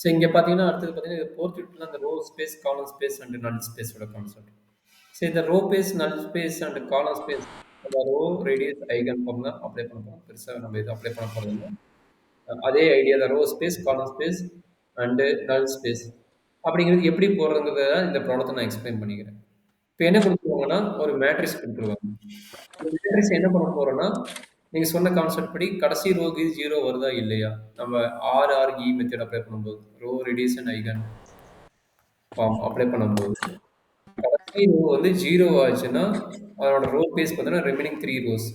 So இங்க பார்த்தீங்கன்னா, அடுத்தது பார்த்தீங்கன்னா, ஃபோர்த் யூனிட்ல அந்த row space, column space and null ஸ்பேஸோட கான்செப்ட். ஸோ இந்த row space, null space and column space அந்த ரோ, ரேடியஸ், ஐகன் ஃபார்ம் தான் அப்ளை பண்ண போறோம். பெருசா நம்ம இது அப்ளை பண்ண போறதில்ல. அதே ஐடியா தான். Row space, column space and null space. அப்படிங்கிறது எப்படி போடுறதுங்கிறத இந்த ப்ராப்ளத்த நான் எக்ஸ்பிளைன் பண்ணிக்கிறேன். இப்ப என்ன குடுத்துருவாங்கன்னா, ஒரு மேட்ரிக்ஸ் குடுத்துருவாங்க. இந்த மேட்ரிக்ஸ் என்ன பண்ண போறோம்னா, நீங்க சொன்ன கான்செப்ட் படி கடைசி ரோக்கு 0 வருதா இல்லையா? நம்ம RRE மெத்தட் அப்ளை பண்ணும்போது, row, reduce and eigen form apply பண்ணும்போது, கடைசி ரோ வந்து 0 ஆச்சுன்னா, அதோட ரோ பேஸ் பார்த்தீங்கன்னா, ரிமைனிங் 3 ரோஸ்.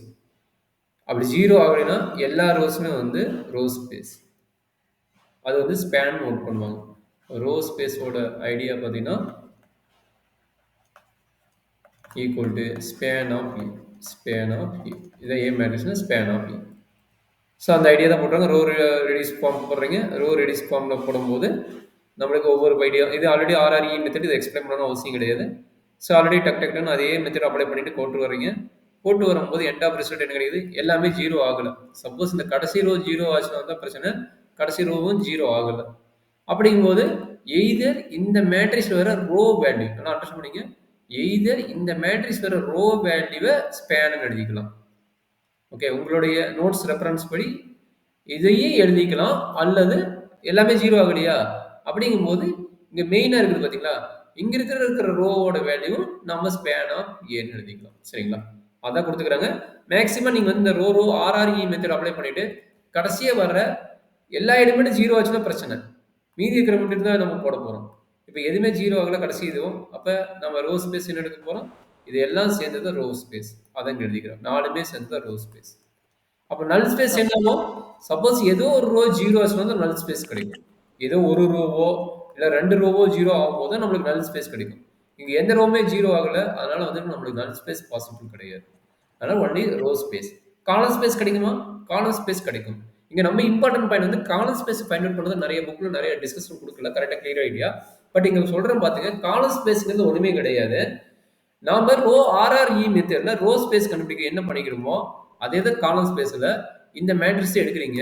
அப்படி 0 ஆகலைன்னா, எல்லா ரோஸுமே வந்து ரோ ஸ்பேஸ். அது வந்து ஸ்பேன் நோட் பண்ணுவாங்க. ரோ ஸ்பேஸோட ஐடியா பார்த்தீங்கன்னா, equal to span of E. Span of E. இதான் A மேட்ரிக்ஸ்னா ஸ்பேன் ஆஃப் E. ஸோ அந்த ஐடியா தான் போடுறாங்க. ரோ ரெடியூஸ் ஃபார்ம் போடுறீங்க. ரோ ரெடியூஸ் ஃபார்மில் போடும்போது நம்மளுக்கு ஒவ்வொரு ஐடியா இது ஆல்ரெடி RRE மெத்தட் இதை எக்ஸ்பிளைன் பண்ணணும் அவசியம் கிடையாது. ஸோ ஆல்ரெடி டக்குன்னு அதே மெத்தட் அப்ளை பண்ணிட்டு போட்டு வரீங்க. போட்டு வரும்போது எண்ட் ஆஃப் ரிசல்ட் என்ன கிடைக்குது? எல்லாமே 0 ஆகலை. சப்போஸ் இந்த கடைசி ரோ 0 ஆச்சுன்னா தான் பிரச்சனை. கடைசி ரோவும் 0 ஆகலை. அப்படிங்கும்போது எய்தர் இந்த மேட்ரிக்ஸ் வர ரோ வேல்யூ ஆனால் அண்டர்ஸ்டாண்ட் பண்ணிங்க. எய்தர் இந்த மேட்ரிக்ஸ் வர ரோ வேல்யூவை ஸ்பேன் எழுதிக்கலாம். ஓகே, உங்களுடைய நோட்ஸ் ரெஃபரன்ஸ் படி இதையும் எழுதிக்கலாம், அல்லது எல்லாமே 0 ஆகலையா அப்படிங்கும்போது இங்க மெயினா இருக்குது பாத்தீங்களா, இங்க இருக்கிற ரோவோட வேல்யூ நம்ம ஸ்பேன் ஆஃப் ஏன்னு எழுதிக்கலாம். சரிங்களா, அதான் கொடுத்துக்கிறாங்க. மேக்ஸிமம் நீங்க வந்து இந்த ரோ RRE மெத்தட் அப்ளை பண்ணிட்டு கடைசியா வர்ற எல்லா எலிமெண்ட்டும் 0 ஆச்சுன்னா பிரச்சனை. மீதி இருக்கிற மட்டும் தான் நம்ம போட போறோம். இப்போ எதுவுமே 0 ஆகல கடைசி இதுவும், அப்ப நம்ம ரோ ஸ்பேஸ் என்ன எடுக்க போறோம்? இது எல்லாம் சேர்ந்தது ரோ ஸ்பேஸ். அதான் எழுதிக்கிறோம். 4மே சேர்ந்தது ரோ ஸ்பேஸ். அப்ப நல் ஸ்பேஸ் என்னவோ, சப்போஸ் ஏதோ ஒரு ரோ 0 ஆச்சுன்னா நல் ஸ்பேஸ் கிடைக்கும். ஏதோ ஒரு ரோவோ இல்ல 2 ரோவோ 0 ஆகும்போது நம்மளுக்கு நல் ஸ்பேஸ் கிடைக்கும். இங்க எந்த ரோவுமே 0 ஆகல, அதனால வந்து நம்மளுக்கு நல் ஸ்பேஸ் பாசிபிள் கிடையாது. அதனால only row space. Column space கிடைக்குமா? காலம் ஸ்பேஸ் கிடைக்கும். இங்க நம்ம இம்பார்ட்டன்ட் பாயிண்ட் வந்து காலம் ஸ்பேஸ் ஃபைண்ட் அவுட் பண்ணது நிறைய புக்ல நிறைய டிஸ்கஷன் கொடுக்கல, கரெக்டா கிளியர் ஐடியா. பட் இங்க சொல்றேன் பாத்துங்க, காலம் ஸ்பேஸ்ங்கிறது ஒண்ணுமே கிடையாது. நாம ரோ RRE மெத்தட்ல ரோ ஸ்பேஸ் கண்டுபிடிக்க என்ன பண்ணிக்கிறோமோ அதே தான் காலம் ஸ்பேஸ்ல இந்த மேட்ரிக்ஸ் எடுக்கிறீங்க.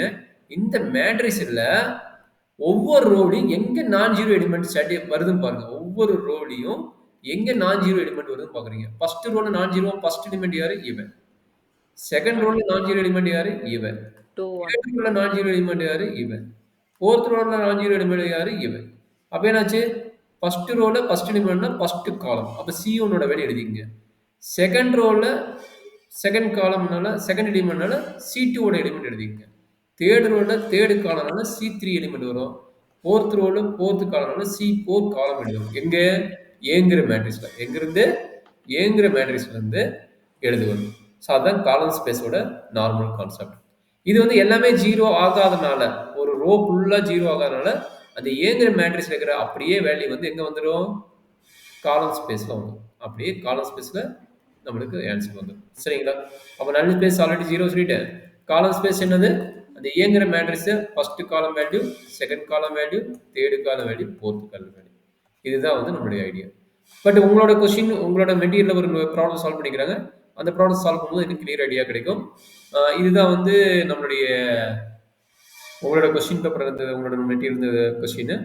இந்த மேட்ரிக்ஸ்ல ஒவ்வொரு ரோலையும் எங்க நான் ஜீரோ எலிமெண்ட் வருதுன்னு பாருங்க. ஒவ்வொரு ரோலையும் எங்க நான் ஜீரோ எலிமெண்ட் வருதுன்னு பாக்குறீங்க. ஃபர்ஸ்ட் ரோல நான் ஜீரோ, ஃபர்ஸ்ட் எலிமெண்ட் யாரு? இவன். செகண்ட் ரோல நான் ஜீரோ எலிமெண்ட் யாரு? இவன். 2 1 தேர்ட் ரோல நான் ஜீரோ எலிமெண்ட் யாரு? இவன். ஃபோர்த் ரோல நான் ஜீரோ எலிமெண்ட் யாரு? இவன். அப்ப என்னாச்சு? ஃபர்ஸ்ட் ரோல ஃபர்ஸ்ட் எலிமெண்ட்னா ஃபர்ஸ்ட் காலம். அப்ப C1 ஓட வேல்யூ எழுதிக்கங்க. செகண்ட் ரோல செகண்ட் காலம்னால செகண்ட் எலிமெண்ட்னால C2 ஓட எலிமெண்ட் எழுதிக்கங்க. தேர்ட் ரோல தேர்ட் காலம்னால C3 எலிமெண்ட் வரும். ஃபோர்த் ரோல ஃபோர்த் காலம்னால C4 காலம் எழுதுவோம். எங்க? ஏங்கிற மேட்ரிக்ஸ்ல. எங்க இருந்து? ஏங்கிற மேட்ரிக்ஸ்ல இருந்து எழுதுவோம். ஸோ அதுதான் காலம் ஸ்பேஸோட நார்மல் கான்செப்ட். இது வந்து எல்லாமே 0 ஆகாதனால, ஒரு ரோ ஃபுல்லா 0 ஆகாதனால அந்த ஏங்கிற மேட்ரிக்ஸ்ல இருக்கிற அப்படியே வேல்யூ வந்து எங்க வந்துடும்? காலம் ஸ்பேஸ்ல வந்துடும். அப்படியே காலம் ஸ்பேஸ்ல நம்மளுக்கு ஆன்சர் வந்துடும். சரிங்களா, அப்போ நல் ஸ்பேஸ் ஆல்ரெடி 0 சொல்லிட்டேன். காலம் ஸ்பேஸ் என்னது? அந்த இயங்குற matrix first column value, second column value, third column value, fourth column value. இதுதான் வந்து நம்மளுடைய ஐடியா. பட் உங்களோட கொஸ்டின், உங்களோட மெட்டீரியல் ஒரு ப்ராப்ளம் சால்வ் பண்ணிக்கிறாங்க. அந்த ப்ராப்ளம் சால்வ் பண்ணும்போது எனக்கு கிளியர் ஐடியா கிடைக்கும். இதுதான் வந்து நம்மளுடைய உங்களோட கொஸ்டின் பேப்பர் இருந்தது, உங்களோட மெட்டீரியல் இருந்த கொஸ்டின்.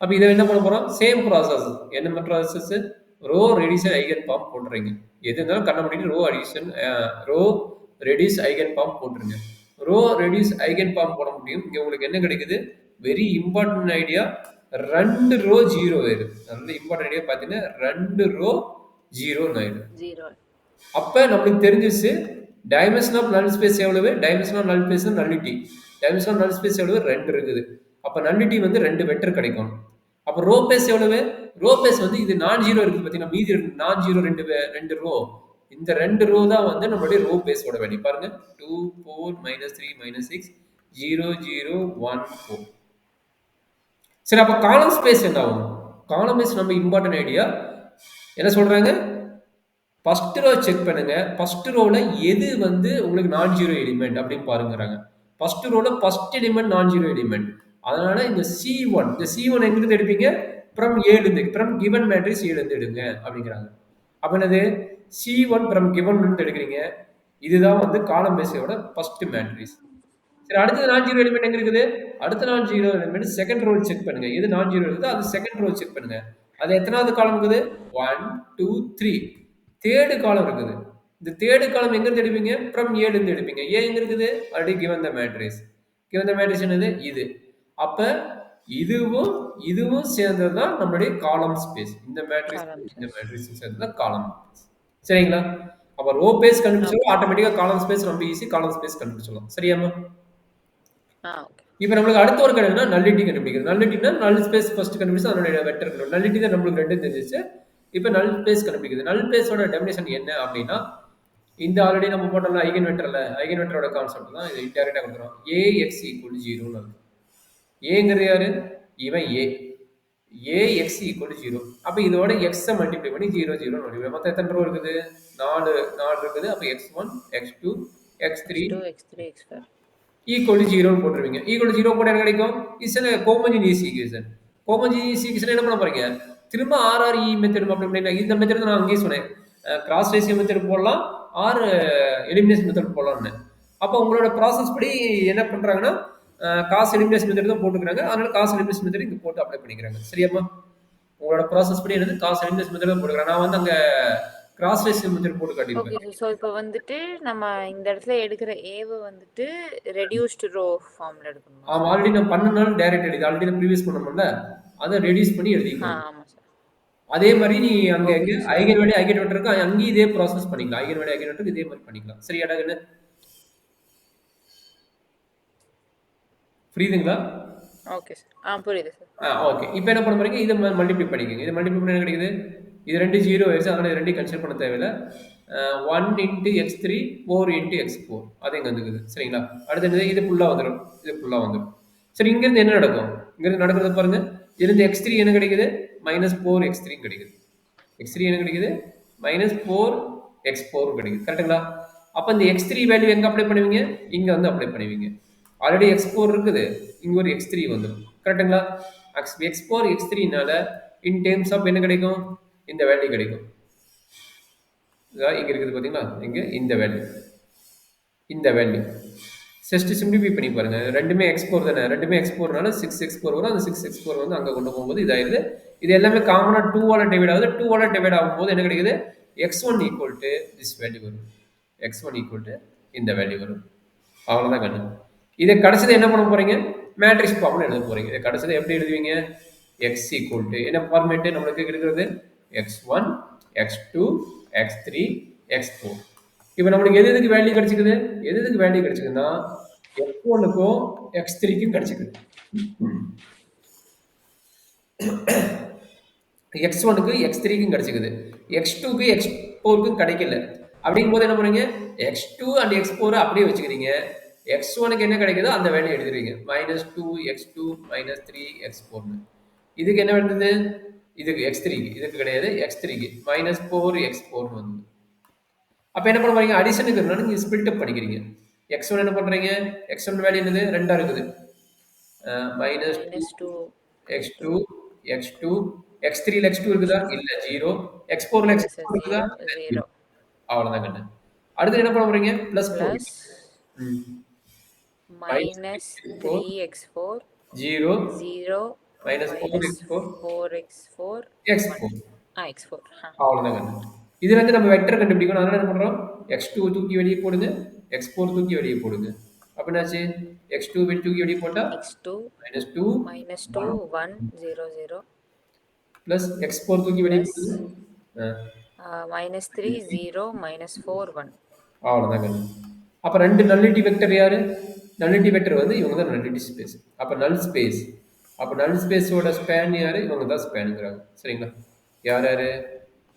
அப்போ இதை என்ன பண்ண போறோம்? Same process. என்ன ப்ராசஸ்? ரோ ரெடியூஸ் ஐகன் ஃபார்ம் போட்டுறீங்க. எது இருந்தாலும் கண்ண முடியும் ரோ ரெடியூஸ் ஐகன் ஃபார்ம் போட்டுருங்க. ரோ ரெடியூஸ் ஐகன் ஃபார்ம் போட முடியும். இங்க உங்களுக்கு என்ன கிடைக்குது? வெரி இம்பார்ட்டன்ட் ஐடியா, 2 ரோ 0 ஆயிடுது. நல்ல இம்பார்ட்டன்ட் ஐடியா பார்த்தீங்கன்னா 2 ரோ 0 ஆயிடுது. 0 அப்ப நம்மளுக்கு தெரிஞ்சிச்சு டைமென்ஷன் ஆஃப் நல் ஸ்பேஸ் எவ்வளவு? Dimension of null space nullity. Dimension of null space எவ்வளவு? 2 இருக்குது. அப்ப நல்லிட்டி வந்து 2 வெக்டர் கிடைக்கும். அப்ப ரோ பேஸ் எவ்வளவு? ரோ பேஸ் வந்து இது நான் ஜீரோ இருக்குது பாத்தீங்கன்னா, மீதி நான் ஜீரோ 2 ரோ. இந்த 2 ரோ தான் வந்து நம்மளுடைய ரோ பேஸோட வேல்யூ. பாருங்க, 2 4 -3 -6 0 0 1 4. சரி, அப்ப காலம் ஸ்பேஸ் என்ன ஆகும்? காலம் ஸ்பேஸ் நம்ம இம்பார்ட்டன்ட் ஐடியா என்ன சொல்றாங்க? ஃபர்ஸ்ட் ரோ செக் பண்ணுங்க. ஃபர்ஸ்ட் ரோல எது வந்து உங்களுக்கு நான் ஜீரோ எலிமெண்ட் அப்படின்னு பாருங்கறாங்க. ஃபர்ஸ்ட் ரோல ஃபர்ஸ்ட் எலிமெண்ட் நான் ஜீரோ எலிமெண்ட். அதனால இந்த C1, இந்த C1 எங்க இருந்து எடுப்பீங்க? ஃப்ரம் A இருந்து, ஃப்ரம் given மேட்ரிக்ஸ் A இருந்து எடுங்க அப்படிங்கறாங்க. அப்ப என்னது? C1 ஃப்ரம் given இருந்து எடுக்கிறீங்க. இதுதான் வந்து காலம் பேஸோட ஃபர்ஸ்ட் மேட்ரிக்ஸ். சரி அடுத்தது நான் ஜீரோ எலிமெண்ட் எங்க இருக்குது? அடுத்த non zero element second row check பண்ணுங்க. எது நான் ஜீரோ இருக்குதோ அது செகண்ட் ரோ செக் பண்ணுங்க. அது எத்தனாவது காலம் இருக்குது? 1, 2, 3. தேர்டு காலம் இருக்குது. இந்த தேர்டு காலம் எங்க இருந்து எடுப்பீங்க? ஃப்ரம் ஏல இருந்து எடுப்பீங்க. ஏ எங்க இருக்குது? Already given the matrix. Given the matrix என்னது? இது. அப்ப இதுவும் இதுவும் சேர்ந்தது தான் நம்மளுடைய காலம் ஸ்பேஸ். இந்த மேட்ரிக்ஸ் காலம் இந்த ஸ்பேஸ். மேட்ரிக்ஸ் சேர்ந்தது தான் காலம் ஸ்பேஸ். சரிங்களா? அப்ப ரோ பேஸ் கண்டுபிடிச்சோம் ஓகே. ஆட்டோமேட்டிக்கா காலம் ஸ்பேஸ் ரொம்ப ஈஸி. காலம் ஸ்பேஸ் கண்டுபிடிச்சிடலாம். சரியாம்மா? ஓகே. இப்ப நம்மளுக்கு அடுத்த ஒரு கணக்குனா நல்லிட்டி கண்டுபிடிக்கிறது. நல்லிட்டினா நல் ஸ்பேஸ் ஃபர்ஸ்ட் கண்டுபிடிச்சு அதனுடைய வெக்டர் கண்டுபிடிக்கணும். நல்லிட்டி தான் நம்மளுக்கு ரெண்டும் தெரிஞ்சிச்சு. இப்ப நல் ஸ்பேஸ் கண்டுபிடிக்கிறது. நல் ஸ்பேஸோட டெஃபினிஷன் என்ன அப்படின்னா இந்த ஆல்ரெடி நம்ம போட்டோம்ல ஐகன் வெக்டர்ல ஐகன் வெக்டரோட கான்செப்ட் தான் இது இன்டைரக்டா கொடுக்குறோம். Ax = 0 ன்னு ஏங்கிறது யாரு? இவன் ஏ. Ax = 0. அப்ப இதோட x மல்டிப்ளை பண்ணி 0 0 ன்னு மொத்தம் எத்தனை ரோ இருக்குது? 4 இருக்குது. அப்ப x1 x2 x3 x2 x3 x4 equal 0 போட்டுருவீங்க. Equal 0 போட்டா என்ன கிடைக்கும்? Is a homogeneous equation. Homogeneous equation என்ன பண்ண போறீங்க? திரும்ப RRE மெத்தட் அப்ளை பண்ணீங்க. இந்த மெத்தட் நான் அங்கேயே சொன்னேன். கிராஸ் ரேஷியோ மெத்தட் போடலாம், ஆர் எலிமினேஷன் மெத்தட் போடலாம்னு. அப்போ உங்களோட ப்ராசஸ் படி என்ன பண்றாங்கன்னா காஸ் எலிமினேஷன் மெத்தட் தான் போட்டுக்கிறாங்க. அதனால காஸ் எலிமினேஷன் மெத்தட் இங்க போட்டு அப்ளை பண்ணிக்கிறாங்க. சரியாம்மா? உங்களோட ப்ராசஸ் படி என்னது காஸ் எலிமினேஷன் மெத்தட் தான் போட்டுக்கிறேன். நான் வந்து அங்க கிராஸ் ரேஷியோ மெத்தட் போட்டு காட்டியிருப்பேன். Okay sir. ஸோ இப்போ வந்துட்டு நம்ம இந்த இடத்துல எடுக்கிற ஏவை வந்துட்டு ரெடியூஸ்டு ரோ ஃபார்ம்ல எடுக்கணுமா ஆமா சார்? ஆல்ரெடி நான் பண்ணனாலும் டைரக்ட் எழுதி ஆல்ரெடி நான் ப்ரீவியஸ் பண்ணோம்ல அதை ரெடியூஸ் பண்ணி எழுதிக்கணும். ஆமாம் சார். அதே மாதிரி நீ அங்க ஓகே எங்க sir. Eigen value eigen vector இருக்கு அங்கேயும் இதே ப்ராசஸ் பண்ணிக்கலாம். ஐகன் வேல்யூ ஐகன் வெக்டர் இதே மாதிரி பண்ணிக்கலாம். சரியாடா என்ன? புரியுதுங்களா? Okay sir. புரியுது சார். ஓகே. இப்போ என்ன பண்ண போறீங்க? இதை மல்டிப்ளை பண்ணிக்கோங்க. இதை மல்டிப்ளை பண்ண என்ன கிடைக்குது? இது ரெண்டு ஜீரோ ஆயிடுச்சு. அதனால இது ரெண்டையும் கன்சிடர் பண்ண தேவையில்லை. 1 × x3 4 × x4 அது இங்க வந்துக்குது. சரிங்களா? அடுத்து என்னது? இது ஃபுல்லா வந்துடும். இது ஃபுல்லா வந்துடும். சரி இங்கிருந்து என்ன நடக்கும்? இங்கிருந்து நடக்கிறது பாருங்க. இருந்து x3 என்ன கிடைக்குது? -4x3 கிடைக்குது. x3 என்ன கிடைக்குது? -4x4 கிடைக்குது. கரெக்ட்டுங்களா? அப்ப இந்த x3 வேல்யூ எங்க அப்ளை பண்ணுவீங்க? இங்க வந்து அப்ளை பண்ணுவீங்க. ஆல்ரெடி x4 இருக்குது. இங்க ஒரு x3 வந்துடும். கரெக்ட்டுங்களா? x4 x3னால இன் டேர்ம்ஸ் ஆஃப் என்ன கிடைக்கும்? இந்த வேல்யூ கிடைக்கும். இங்க இருக்குது பாத்தீங்களா? இங்க இந்த வேல்யூ. இந்த வேல்யூ. ஜஸ்ட் சிம்பிளிஃபை பண்ணி பாருங்க. ரெண்டுமே x4 தானே. ரெண்டுமே x4னால 6x4 வரும். அந்த 6x4 வந்து அங்க கொண்டு போகும்போது இதாயிருது. இது எல்லாமே காமனா 2 ஆல டிவைட் ஆகுது. 2 ஆல டிவைட் ஆகும்போது என்ன கிடைக்குது? x1 = திஸ் வேல்யூ வரும். x1 = இந்த வேல்யூ வரும். அவ்வளவுதான் கண்ணு. இதை கடைசியில் என்ன பண்ண போறீங்க? மேட்ரிக்ஸ் ஃபார்ம்ல எழுத போறீங்க. இதை கடைசியில் எப்படி எழுதுவீங்க? x = என்ன ஃபார்மேட் நம்மளுக்கு இருக்கிறது? x1 x2 x3 x4. இப்போ நம்மளுக்கு எது எதுக்கு வேல்யூ கிடைச்சிக்குது? எது எதுக்கு வேல்யூ கிடைச்சிக்குதுன்னா x1க்கும் x3க்கும் கிடைச்சிக்குது. x1க்கு x3க்கும் கிடைச்சிக்குது. x2க்கு x4க்கும் கிடைக்கல. அப்படிங்கும்போது என்ன பண்ணுங்க? x2 அண்ட் x4 அப்படியே வச்சுக்கிறீங்க. x1க்கு என்ன கிடைக்குதோ அந்த வேல்யூ எழுதுறீங்க. -2x2 -3x4. இதுக்கு என்ன வந்தது? இதுக்கு x3க்கு இதுக்கு கிடையாது. x3க்கு -4x4 வந்து. அப்ப என்ன பண்ண போறீங்க? அடிஷனுக்கு இருந்தாலும் நீங்க ஸ்பிளிட் அப் பண்ணிக்கிறீங்க. x1 என்ன பண்றீங்க? x1 வேல்யூ என்னது? 2 இருக்குது. -2 x2 x2 x3 ல x2 இருக்குதா? இல்ல 0. x4 ல இல்லை x4 சார். இருக்குதா? 0 அவ்வளவுதான் கண்ணு. அடுத்து என்ன பண்ண போறீங்க? ப்ளஸ் போடுங்க. Plus -3x4 -3x4 0 0 -4x4 -4x4 x4 x4 அவ்வளவுதான் கண்ணு. இதுல இருந்து நம்ம வெக்டர் கண்டுபிடிக்கணும். அதனால என்ன பண்றோம்? x2 தூக்கி வெளியே போடுங்க. x4 தூக்கி வெளியே போடுங்க. அப்ப என்னாச்சு? x2 தூக்கி வெளியே போட்டா x2 -2 -2 1 0 0 plus x4 தூக்கி வெளியே plus போடுங்க. -3 0 -4 1. அவ்வளவுதான் கண்ணு. அப்ப ரெண்டு நல்லிட்டி வெக்டர் யாரு? நல்லிட்டி வெக்டர் வந்து இவங்க தான் நல்லிட்டி ஸ்பேஸ். அப்ப நல் ஸ்பேஸ். அப்ப நல் ஸ்பேஸோட ஸ்பேன் யாரு? இவங்க தான் ஸ்பேனுங்கிறாங்க. சரிங்களா? யார் யாரு?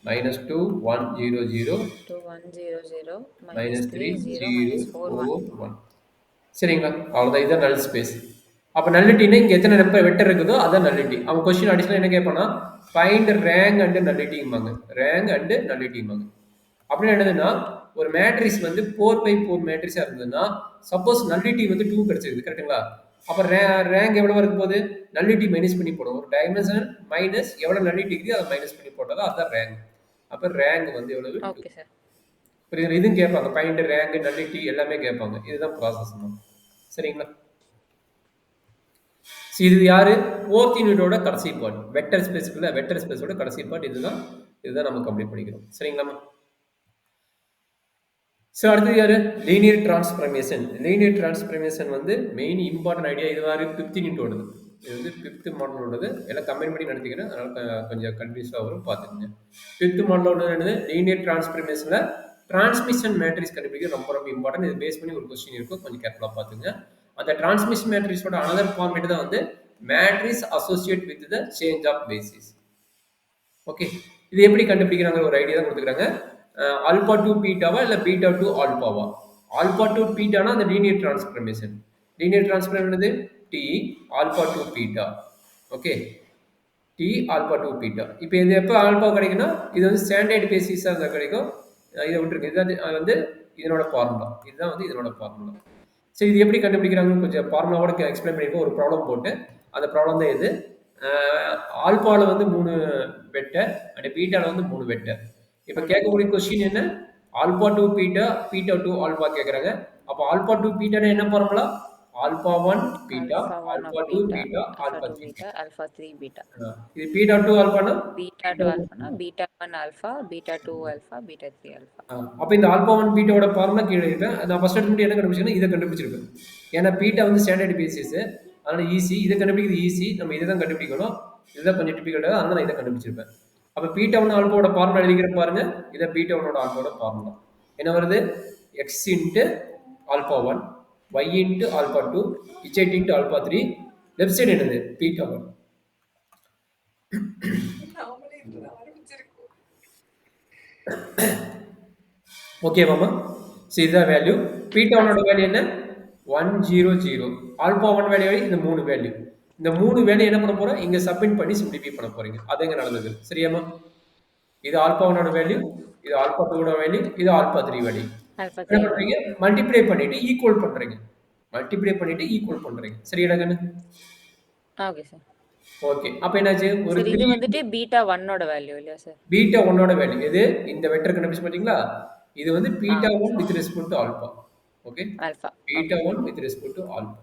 -2 1 0 0 2 1 0 0 -3 -3 0 0 -4 1. 4 1. சரிங்களா? அவ்வளவுதான். இதுதான் நல் ஸ்பேஸ். அப்ப நல்லிட்டின்னா இங்க எத்தனை வெக்டர் இருக்குதோ அதான் நல்லிட்டி. அவன் கொஸ்டின் அடிஷனல் என்ன கேட்பானா? ஃபைண்ட் ரேங்க் அண்ட் நல்லிட்டிம்பாங்க. ரேங்க் அண்ட் நல்லிட்டிம்பாங்க. அப்படின்னு என்னதுன்னா ஒரு மேட்ரிக்ஸ் வந்து 4/4 மேட்ரிக்ஸா இருந்ததுன்னா சப்போஸ் நல்லிட்டி வந்து 2 கிடைச்சிருக்கு. கரெக்ட்டுங்களா? அப்ப ரேங்க் எவ்வளவு இருக்கும் போது நல்லிட்டி மைனஸ் பண்ணி போடும். ஒரு டைமென்ஷன் மைனஸ் எவ்வளவு நல்லிட்டி இருக்குது அதை மைனஸ் பண்ணி போட்டாலும் அதுதான் ரேங்க். அப்ப ரேங்க் வந்து எவ்வளவு? 2. Okay sir. புரியுது? இதுவும் கேட்பாங்க. ஃபைண்ட் ரேங்க் நல்லிட்டி எல்லாமே கேட்பாங்க. இதுதான் ப்ராசஸ் தான். சரிங்களா? இது யாரு? ஃபோர்த் யூனிட்டோட கடைசி பார்ட். வெக்டர் ஸ்பேஸ்க்குள்ள வெக்டர் ஸ்பேஸோட கடைசி பார்ட் இதுதான். இதுதான் நம்ம கம்ப்ளீட் பண்ணிக்கிறோம். சரிங்களாம்மா? ஸோ அடுத்தது யாரு? Linear transformation. லீனியர் டிரான்ஸ்ஃபர்மேஷன் வந்து மெயின் இம்பார்ட்டன்ட் ஐடியா இது மாதிரி 5th யூனிட்டோடது. இது வந்து 5th மாடலோடது. எல்லாம் கம்பைன் பண்ணி நடத்திக்கிறேன். அதனால கொஞ்சம் கன்ஃபியூஸாக வரும் பார்த்துக்கங்க. 5th மாடலோட என்னது? லீனியர் டிரான்ஸ்ஃபர்மேஷன்ல டிரான்ஸ்மிஷன் மேட்ரிக்ஸ் கண்டுபிடிக்க ரொம்ப ரொம்ப இம்பார்ட்டன்ட். இது பேஸ் பண்ணி ஒரு கொஸ்டின் இருக்கும். கொஞ்சம் கேர்ஃபுல்லாக பார்த்துங்க. அந்த டிரான்ஸ்மிஷன் மேட்ரிக்ஸோட அனதர் ஃபார்மேட் தான் வந்து matrix associate with the change of basis. Okay, இது எப்படி கண்டுபிடிக்கிறாங்க ஒரு ஐடியா தான் கொடுத்துக்கிறாங்க. ஆல்பா டு பீட்டாவா இல்லை பீட்டா டு ஆல்பாவா? ஆல்பா டு பீட்டானா அந்த லீனியர் டிரான்ஸ்ஃபர்மேஷன். லீனியர் டிரான்ஸ்ஃபர்மேஷன் என்னது? T alpha to beta. Okay, T alpha to beta. இப்போ இது எப்போ ஆல்பா கிடைக்குன்னா இது வந்து ஸ்டாண்டர்ட் பேசிஸாக இருந்தால் கிடைக்கும். இதை விட்டுருக்கு. இதுதான் வந்து இதனோட ஃபார்முலா. இதுதான் வந்து இதனோட ஃபார்முலா. சரி, இது எப்படி கண்டுபிடிக்கிறாங்கன்னு கொஞ்சம் ஃபார்முலாவோட எக்ஸ்பிளைன் பண்ணியிருக்கோம். ஒரு ப்ராப்ளம் போட்டு அந்த ப்ராப்ளம் தான் இது. ஆல்பாவில் வந்து 3 வெக்டர் அண்ட் பீட்டாவில் வந்து 3 வெக்டர். இப்போ கேட்கக்கூடிய கொஸ்டின் என்ன? Alpha to beta, beta to alpha கேட்குறாங்க. அப்போ ஆல்பா டு பீட்டானா என்ன formula? Alpha 1 beta, alpha 1 of alpha 2 beta, beta, alpha alpha 2 3 beta, alpha 3 beta. இது beta to ஆல்பானா Beta 2 alpha na beta 1 alpha, beta 2 alpha, beta 3 alpha. அப்போ இந்த alpha 1 பீட்டாவோட formula கீழே இருப்பேன். நான் first எடுத்து என்ன கண்டுபிடிச்சிருக்கேன்? இதை கண்டுபிடிச்சிருப்பேன். ஏன்னா பீட்டா வந்து ஸ்டாண்டர்ட் பேசிஸ், அதனால ஈஸி. இதை கண்டுபிடிக்கிறது ஈஸி. நம்ம இதை தான் கண்டுபிடிக்கணும். இதுதான் கொஞ்சம் டிபிக்கல்ட்டாக, அதனால நான் இதை கண்டுபிடிச்சிருப்பேன். அப்போ பீட்டா ஒன்று ஆல்பாவோட ஃபார்முலா எழுதிக்கிற பாருங்க. இதை பீட்டா ஒன்னோட ஆல்பாவோட ஃபார்முலா என்ன வருது? X into alpha 1, Y into alpha 2, Z into alpha 3. Left side என்னது? பீட்டா 1. ஓகேவாமா? ஸோ இதுதான் வேல்யூ. பீட்டா ஒன்னோட வேல்யூ என்ன? 100. ஆல்பா 1 வேல்யூ இந்த 3 வேல்யூ. இந்த 3 வேல்யூ என்ன பண்ண போறோம்? இங்க சப்மிட் பண்ணி சிம்பிளிஃபை பண்ண போறீங்க. அதுங்க நடந்தது. சரியாமா? இது ஆல்பா 1 வேல்யூ, இது ஆல்பா 2 வேல்யூ, இது ஆல்பா 3 வேல்யூ. Alpha என்ன 3. பண்றீங்க? மல்டிப்ளை பண்ணிட்டு ஈக்குவல் பண்றீங்க. மல்டிப்ளை பண்ணிட்டு ஈக்குவல் பண்றீங்க. சரியாடா கண்ணு? Okay sir. ஓகே. அப்ப என்னாச்சு? ஒரு சரி, இது வந்துட்டு பீட்டா 1 ஓட வேல்யூ இல்லையா சார்? பீட்டா 1 ஓட வேல்யூ எது? இந்த வெக்டர் கண்டுபிடிச்சு பாத்தீங்களா? இது வந்து beta 1 with respect to alpha. Okay, alpha. Beta 1 with respect to alpha.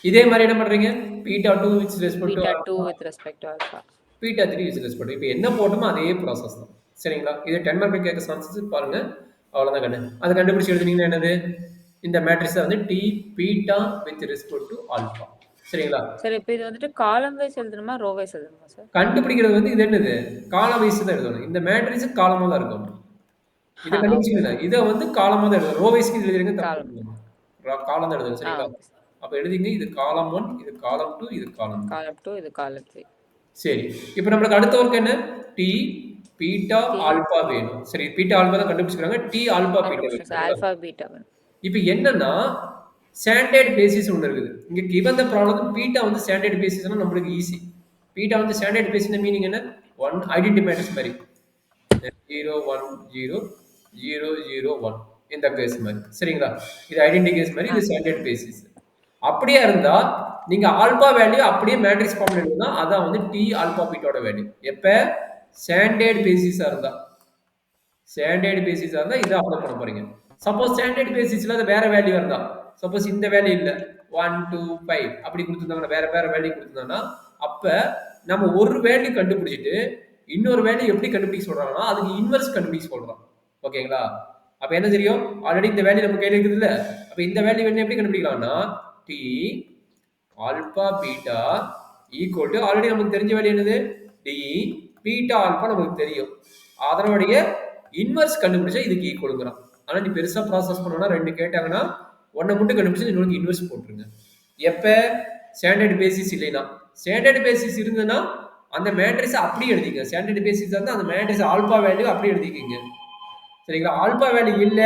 இதே மாதிரி என்ன பண்றீங்க? Beta 2 with respect to beta 2 alpha, with respect to alpha. Beta 3 with respect. இப்போ என்ன போட்டோமோ அதே ப்ராசஸ் தான். சரிங்களா? இது 10 மார்க் கேட்க சான்சஸ் பாருங்க. அவ்வளவுதான் கண்ணு. அதை கண்டுபிடிச்சு எழுதுனீங்கன்னா என்னது? இந்த மேட்ரிக்ஸ் வந்து T beta with respect to alpha. சரிங்களா? சார் இப்போ இது வந்துட்டு காலம் வைஸ் எழுதணுமா ரோ வைஸ் எழுதணுமா சார்? கண்டுபிடிக்கிறது வந்து இது என்னது? காலம் வைஸ் தான் எழுதணும். இந்த மேட்ரிக்ஸ் காலமா தான் இருக்கும். இதை கண்டுபிடிச்சிங்க. இதை வந்து காலமா தான் எழுதணும். ரோ வைஸ்க்கு எழுதிருங்க காலம். தப்பு. காலம் தான் எழுதணும். சரிங்களா? அப்ப எழுதிங்க. இது காலம் 1, இது காலம் 2, இது காலம் 3. காலம் 2, இது காலம் 3. சரி, இப்போ நம்மளுக்கு அடுத்த ஒர்க் என்ன? டி பீட்டா ஆல்பா வேணும். சரி, பீட்டா ஆல்பா தான் கண்டுபிடிச்சிருக்காங்க. டி ஆல்பா பீட்டா வேணும். ஆல்பா பீட்டா வேணும். இப்போ என்னன்னா ஸ்டாண்டர்ட் பேசிஸ் ஒன்று இருக்குது. இங்க கிவன் த ப்ராப்ளம் பீட்டா வந்து ஸ்டாண்டர்ட் பேசிஸ்னா நம்மளுக்கு ஈஸி. பீட்டா வந்து ஸ்டாண்டர்ட் பேசிஸ் மீனிங் என்ன? 1 ஐடென்டி மேட்ரிக்ஸ் மாதிரி 0 1 0 0 0 1 இந்த கேஸ் மாதிரி. சரிங்களா? இது ஐடென்டி கேஸ் மாதிரி, இது ஸ்டாண்டர்ட் பேசிஸ். அப்படியே இருந்தா நீங்க ஆல்பா வேல்யூ அப்படியே மேட்ரிக்ஸ் ஃபார்ம்ல எழுதுனா அதான் வந்து டி ஆல்பா பீட்டாவோட வேல்யூ. எப்ப ஸ்டாண்டர்ட் பேசிஸா இருந்தா, ஸ்டாண்டர்ட் பேசிஸா இருந்தா இதை அப்ளை பண்ண போறீங்க. சப்போஸ் ஸ்டாண்டர்ட் பேசிஸ்ல அது வேற வேல்யூ இருந்தா, சப்போஸ் இந்த வேல்யூ இல்ல 1 2 5 அப்படி கொடுத்துருந்தாங்கன்னா, வேற வேற வேல்யூ கொடுத்துருந்தாங்கன்னா, அப்ப நம்ம ஒரு வேல்யூ கண்டுபிடிச்சிட்டு இன்னொரு வேல்யூ எப்படி கண்டுபிடிக்க சொல்றாங்கன்னா அதுக்கு இன்வெர்ஸ் கண்டுபிடிக்க சொல்றோம். ஓகேங்களா? அப்ப என்ன தெரியும்? ஆல்ரெடி இந்த வேல்யூ நம்ம கையில இருக்குது இல்ல. அப்ப இந்த வேல்யூ என்ன எப்படி கண்டுபிடிக்கலாம்னா T alpha beta equal to already நமக்கு தெரிஞ்ச வேல்யூ என்னது? டி பீட்டா ஆல்பா நமக்கு தெரியும். அதனுடைய இன்வெர்ஸ் கண்டுபிடிச்சா இதுக்கு ஈக்குவலுங்கிறான். ஆனா நீ பெருசா ப்ராசஸ் பண்ணணும்னா 2 கேட்டாங்கன்னா ஒன்னை மட்டும் கண்டுபிடிச்சு இன்னொரு இன்வெர்ஸ் போட்டுருங்க. எப்ப ஸ்டாண்டர்ட் பேசிஸ் இல்லைன்னா, ஸ்டாண்டர்ட் பேசிஸ் இருந்ததுன்னா அந்த மேட்ரிக்ஸ் அப்படியே எழுதிங்க. ஸ்டாண்டர்ட் பேசிஸ் இருந்தா அந்த மேட்ரிக்ஸ் ஆல்பா வேல்யூ அப்படியே எழுதிக்கிங்க. சரிங்களா? ஆல்பா வேல்யூ இல்ல,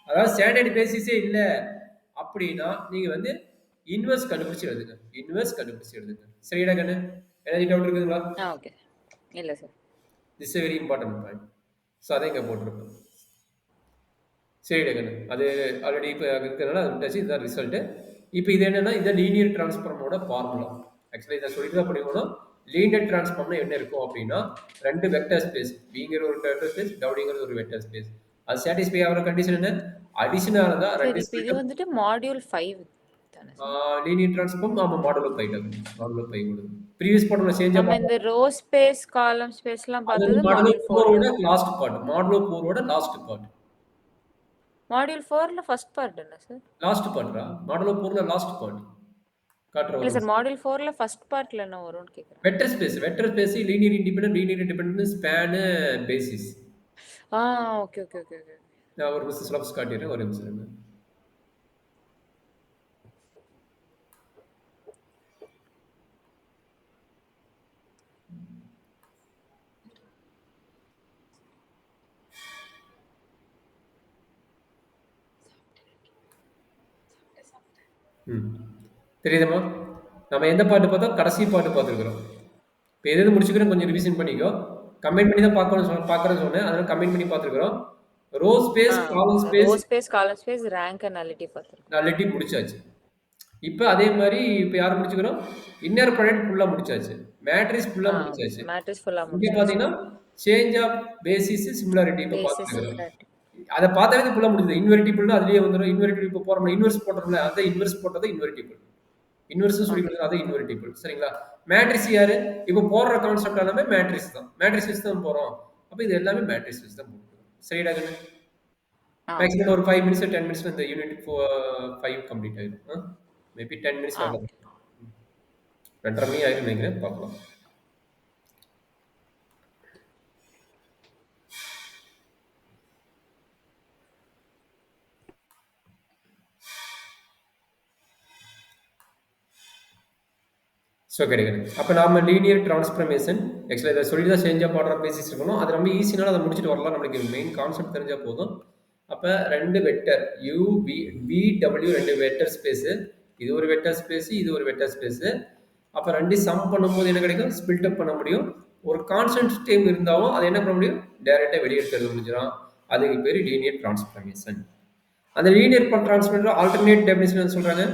அதாவது ஸ்டாண்டர்ட் பேசிஸே இல்ல அப்படின்னா நீங்க வந்து இன்வெர்ஸ் கண்டுபிடிச்சு எழுதுங்க. இன்வெர்ஸ் கண்டுபிடிச்சு எழுதுங்க. சரிடா கண்ணு? ஏதாவது டவுட் இருக்குதுங்களா? ஓகே. இல்ல sir. This is very important point. So அதை இங்கே போட்டிருப்பேன். சரிடா கண்ணு, அது ஆல்ரெடி இப்போ இருக்கிறதுனால அது விட்டாச்சு. இதுதான் ரிசல்ட்டு. இப்போ இது என்னன்னா இதை லீனியர் டிரான்ஸ்ஃபார்மோட ஃபார்முலா. ஆக்சுவலி இதை சொல்லிட்டு தான் படிக்கணும். லீனியர் டிரான்ஸ்ஃபார்ம்னா என்ன இருக்கும் அப்படின்னா 2 வெக்டர் ஸ்பேஸ், பிங்கிற ஒரு வெக்டர் ஸ்பேஸ், டபிள்யூங்கிறது ஒரு வெக்டர் ஸ்பேஸ். அது சாட்டிஸ்ஃபை ஆகிற கண்டிஷன் என்ன? அடிஷனாக இருந்தால் சார் ரெண்டு இப்போ இது ஸ்பில்ட் வந்துட்டு மாடியூல் 5 தானே சார்? லீனியர் டிரான்ஸ்ஃபார்ம் ஆமாம் modular by modular by previous part நம்ம சேஞ்சாக நம்ம இந்த பார்த்தோம். ரோ ஸ்பேஸ் காலம் ஸ்பேஸ்லாம் அது வந்து பார்த்தது மாடுலர் மாடியூல் 4 4ஓட லாஸ்ட் பார்ட். மாடுலர் 4ஓட லாஸ்ட் பார்ட். மாடியூல் 4ல ஃபர்ஸ்ட் பார்ட் என்ன சார்? லாஸ்ட் பார்ட்ரா மாடுலர் 4ல லாஸ்ட் பார்ட் காட்டுற இல்ல ஒரு சார் மாடியூல் 4ல ஃபர்ஸ்ட் பார்ட்ல என்ன வரும்னு கேக்குறேன். Vector space linear independent span basis. ஆ ஓகே ஓகே ஓகே ஓகே. நான் ஒரு நிமிஷம் சிலபஸ் காட்டிடுறேன் ஒரு நிமிஷம் இருங்க. தெரியுதுமா? நம்ம எந்த பாட்டு பார்த்தோம்? கடைசி பாட்டு பார்த்துருக்குறோம். இப்போ எது முடிச்சுக்கிறோம் கொஞ்சம் ரிவிஷன் பண்ணிக்கோ. கம்பைன் பண்ணி தான் பார்க்கறேன்னு சொன்னேன். அதனால கம்பைன் பண்ணி பார்த்துருக்குறோம். Row space, column row space, space column space rank and nullity பார்த்துருக்கோம். நலிட்டி முடிச்சாச்சு. இப்போ அதே மாதிரி இப்போ யார் முடிச்சுக்கிறோம்? இன்னர் ப்ராடக்ட் ஃபுல்லாக முடிச்சாச்சு. மேட்ரிக்ஸ் ஃபுல்லாக முடிச்சாச்சு. மேட்ரிக்ஸ் ஃபுல்லா இங்கே முடிச்சாச்சு. பார்த்தீங்கன்னா சேஞ்ச் ஆஃப் பேசிஸ் சிமிலாரிட்டி இப்போ பேசிஸ் பார்த்துருக்குறோம். சிமிலாரிட்டி. அதை பார்த்தாலே ஃபுல்லாக முடிஞ்சது. இன்வெர்டிபிள்னு அதுலேயே வந்துடும். இன்வெர்டிபிள் இப்போ போகிறோம்ல இன்வெர்ஸ் போட்டோம்ல அதை இன்வெர்ஸ் போட்டது இன்வெர்டிபிள். இன்வெர்ஸ் சொல்லி கொடுத்தது அது இன்வெர்டிபிள். சரிங்களா? மேட்ரிக்ஸ் யாரு? இப்போ போடுற கான்செப்ட் எல்லாமே மேட்ரிக்ஸ் தான். மேட்ரிக்ஸ் வச்சு தான் போகிறோம். அப்போ இது எல்லாமே மேட்ரிக்ஸ் வச்சு தான் போட்டுருக்கோம். சரிடா கண்ணு? மேக்ஸிமம் ஒரு 5 மினிட்ஸ் 10 மினிட்ஸ் இந்த யூனிட் 5 கம்ப்ளீட் ஆயிடும். மேபி 10 மினிட்ஸ் ஆகும். 2:30 மணி ஆயிரும் நினைக்கிறேன். பார்க்கலாம். ஸோ கிடையாது. அப்போ நாம லீனியர் டிரான்ஸ்ஃபர்மேஷன் ஆக்சுவலாக இதை சொல்லி தான் சேஞ்சாக பாடுற பேசிஸ் இருக்கணும். அது ரொம்ப ஈஸினால அதை முடிச்சுட்டு வரலாம். நம்மளுக்கு மெயின் கான்செப்ட் தெரிஞ்சால் போதும். அப்போ 2 வெக்டர் BW 2 வெக்டர் ஸ்பேஸு. இது ஒரு வெக்டர் ஸ்பேஸு, இது ஒரு வெக்டர் ஸ்பேஸு. அப்போ 2 சம் பண்ணும்போது என்ன கிடைக்கும்? ஸ்பில்ட் அப் பண்ண முடியும். ஒரு கான்ஸ்டன்ட் டைம் இருந்தாலும் அதை என்ன பண்ண முடியும்? டைரெக்டாக வெளியெடுக்கிறது முடிஞ்சிடும். அதுக்கு பேர் லீனியர் டிரான்ஸ்ஃபர்மேஷன். அந்த லீனியர் டிரான்ஸ்ஃபர்மேஷன் ஆல்டர்னேட் டெஃபினிஷன் சொல்கிறாங்க.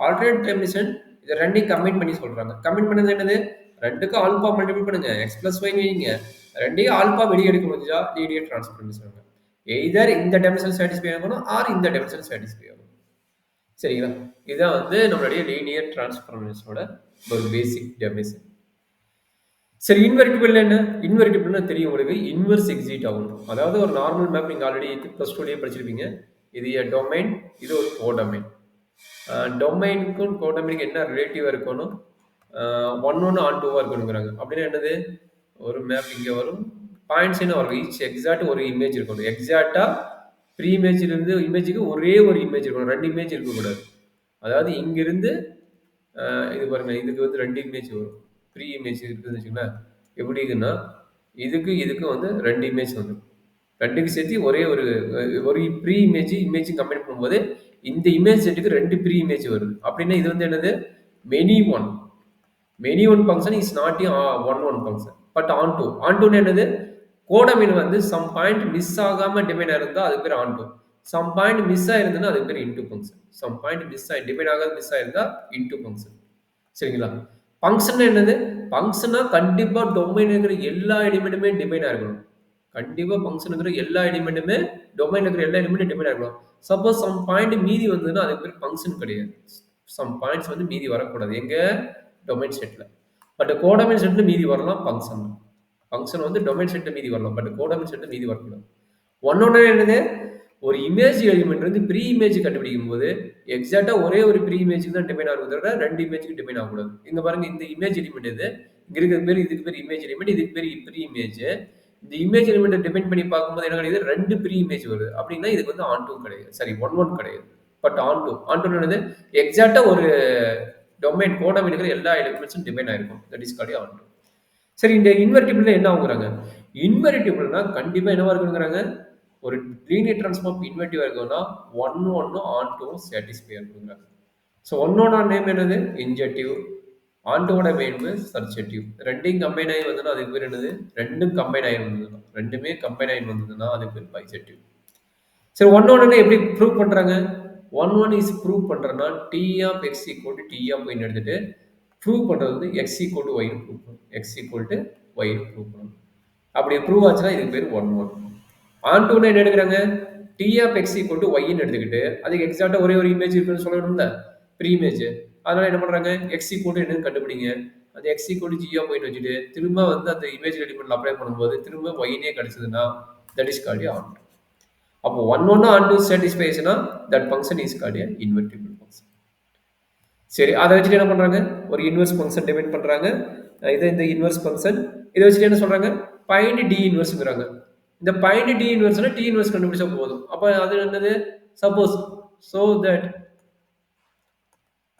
ஆல்டர்னேட் டெஃபினிஷன் இதை ரெண்டையும் கம்பைன் பண்ணி சொல்றாங்க. கம்பைன் பண்ணது என்னது? ரெண்டுக்கும் ஆல்பா மல்டிபிள் பண்ணுங்க, எக்ஸ் பிளஸ் ஒய் வைங்க, ரெண்டையும் ஆல்பா வெளியே எடுக்க முடிஞ்சா லீனியர் டிரான்ஸ்ஃபர்மேஷன். எய்தர் இந்த டெஃபினிஷன் சாட்டிஸ்ஃபை ஆகணும் ஆர் இந்த டெஃபினிஷன் சாட்டிஸ்ஃபை ஆகணும். சரிங்களா? இதுதான் வந்து நம்மளுடைய லீனியர் டிரான்ஸ்ஃபர்மேஷனோட ஒரு பேசிக் டெஃபினிஷன். சரி, இன்வெர்டிபிள் என்ன? இன்வெர்டிபிள்னா தெரியும் உங்களுக்கு, இன்வெர்ஸ் எக்ஸிட் ஆகணும். அதாவது ஒரு நார்மல் மேப் நீங்கள் ஆல்ரெடி ப்ளஸ் 2 படிச்சிருப்பீங்க. இது டொமைன், இது ஒரு கோடொமைன். டொமைனுக்கும் கோடொமைனுக்கு என்ன ரிலேட்டிவாக இருக்கணும்? 1 ஆன் 2வாக இருக்கணுங்கிறாங்க. அப்படின்னா என்னது? ஒரு மேப் இங்கே வரும், பாயிண்ட்ஸ் என்ன வரும்? ஈச் எக்ஸாக்ட் ஒரு இமேஜ் இருக்கணும். எக்ஸாக்டாக ப்ரீ இமேஜ்லேருந்து இமேஜுக்கு ஒரே ஒரு இமேஜ் இருக்கணும், 2 இமேஜ் இருக்கக்கூடாது. அதாவது இங்கிருந்து இது பாருங்க, இதுக்கு வந்து 2 இமேஜ் வரும். ப்ரீ இமேஜ் இருக்குதுன்னு வச்சுக்கோங்களேன். எப்படி இருக்குன்னா இதுக்கும் வந்து 2 இமேஜ் வந்துடும். 2க்கு சேர்த்து ஒரே ஒரு ப்ரீ இமேஜும் கம்பைன் பண்ணும்போது இந்த இமேஜ் செட்டுக்கு 2 ப்ரீ இமேஜ் வருது. அப்படின்னா இது வந்து என்னது? Many one function is not one function but onto என்னது? கோடமைன் வந்து சம் பாயிண்ட் மிஸ் ஆகாம டிஃபைன் ஆயிருந்தா அதுக்கு பேர் onto. Some point miss ஆயிருந்ததுன்னா அதுக்கு பேர் into function. Some point define ஆகாத மிஸ் ஆயிருந்தா இன்டூ ஃபங்க்ஷன். சரிங்களா? ஃபங்க்ஷன் என்னது? ஃபங்க்ஷனா கண்டிப்பா டொமைன் இருக்கிற எல்லா எலிமெண்ட்டுமே டிஃபைன் ஆயிருக்கணும். கண்டிப்பா ஃபங்க்ஷன் இருக்கிற எல்லா எலிமெண்ட்டுமே டொமைன் இருக்கிற எல்லா எலிமெண்ட்டும் டிஃபைன் ஆகணும். சப்போஸ் சம் பாயிண்ட் மீதி வந்ததுன்னா அதுக்கு பேர் ஃபங்க்ஷன் கிடையாது. சம் பாயிண்ட்ஸ் வந்து மீதி வரக்கூடாது எங்க? டொமைன் செட்ல. பட் கோடமைன் செட்ல மீதி வரலாம் ஃபங்க்ஷன். ஃபங்க்ஷன் வந்து டொமைன் செட்ல மீதி வரலாம், பட் கோடமைன் செட்ல மீதி வரக்கூடாது. ஒன்னொன்னு என்னது? ஒரு இமேஜ் எலிமெண்ட் வந்து ப்ரீ இமேஜ் கண்டுபிடிக்கும் போது எக்ஸாக்டா ஒரே ஒரு ப்ரீ இமேஜுக்கு தான் டிஃபைன் ஆகும், தவிர 2 இமேஜுக்கு டிஃபைன் ஆகக்கூடாது. இங்க பாருங்க, இந்த இமேஜ் எலிமெண்ட் இது இங்க இருக்கிற பேர், இதுக்கு பேர் இமேஜ் எலிமெண்ட், இதுக்கு பேர் ப்ரீ இமேஜ். இந்த இமேஜ் எலிமெண்ட் டிபெண்ட் பண்ணி பார்க்கும்போது என்ன கிடையாது? 2 ப்ரீ இமேஜ் வருது. அப்படின்னா இதுக்கு வந்து ஆன் டூ கிடையாது, சரி ஒன் கிடையாது, பட் ஆன் டூ என்னது? எக்ஸாக்டா ஒரு டொமைன் கோடமைன் இருக்கிற எல்லா எலிமெண்ட்ஸும் டிபைன் ஆயிருக்கும். That is called onto. சரி, இந்த இன்வெர்டிபிள்ல என்ன ஆகுறாங்க? இன்வெர்டிபிள்னா கண்டிப்பா என்னவா இருக்குங்கிறாங்க? ஒரு லீனியர் டிரான்ஸ்ஃபார்ம் இன்வெர்டிவா இருக்குன்னா ஒன்னும் ஆன் டூவும் சாட்டிஸ்ஃபை இருக்குங்கிறாங்க. ஸோ ஒன்னோட நேம் என்னது? இன்ஜெக்டிவ். ஆண்டோட வேணுமே சர்ச்செட்டிவ். ரெண்டையும் கம்பைன் ஆகி வந்ததுன்னா அதுக்கு பேர் என்னது? ரெண்டும் கம்பைன் ஆகி வந்ததுன்னா, ரெண்டுமே கம்பைன் ஆகி வந்ததுன்னா அதுக்கு பேர் பைசெட்டிவ். சரி, ஒன்னொன்னு எப்படி ப்ரூவ் பண்றாங்க? ஒன் இஸ் ப்ரூவ் பண்றேன்னா T of X equal to T of ஒய்னு எடுத்துட்டு ப்ரூவ் பண்றது வந்து எக்ஸ் ஈக்குவல் டு ஒய்னு ப்ரூவ் பண்ணணும். எக்ஸ் ஈக்குவல் டு ஒய்னு ப்ரூவ் பண்ணணும். அப்படி ப்ரூவ் ஆச்சுன்னா இதுக்கு பேர் ஒன். ஆன் டூன்னு என்ன எடுக்கிறாங்க? T of X equal to ஒய்ன்னு எடுத்துக்கிட்டு அதுக்கு எக்ஸாக்டாக ஒரே ஒரு இமேஜ் இருக்குன்னு சொல்லணும்ல, ப்ரீ இமேஜ். அதனால என்ன பண்ணுறாங்க, எக்ஸ் ஈக்குவல் டு என்னன்னு கண்டுபிடிங்க. அந்த X equal to G of ஒய்ன்னு வச்சுட்டு திரும்ப வந்து அந்த இமேஜ் எலிமெண்ட்ல அப்ளை பண்ணும்போது திரும்ப ஒய்னே கிடைச்சதுன்னா தட் இஸ் கால்ட் ஆன். அப்போ ஒன்று ஆன் டு சாட்டிஸ்ஃபைஸ்னா that function is called invertible function. சரி, அதை வச்சுட்டு என்ன பண்றாங்க, ஒரு இன்வெர்ஸ் ஃபங்க்ஷன் டிஃபைன் பண்றாங்க. இது இந்த இன்வெர்ஸ் ஃபங்க்ஷன் இதை வச்சுட்டு என்ன சொல்றாங்க, ஃபைண்ட் டி இன்வெர்ஸ்ங்கிறாங்க. இந்த ஃபைண்ட் டி இன்வெர்ஸ்னா டி இன்வெர்ஸ் கண்டுபிடிச்சா போதும். அப்ப அது என்னது, suppose so that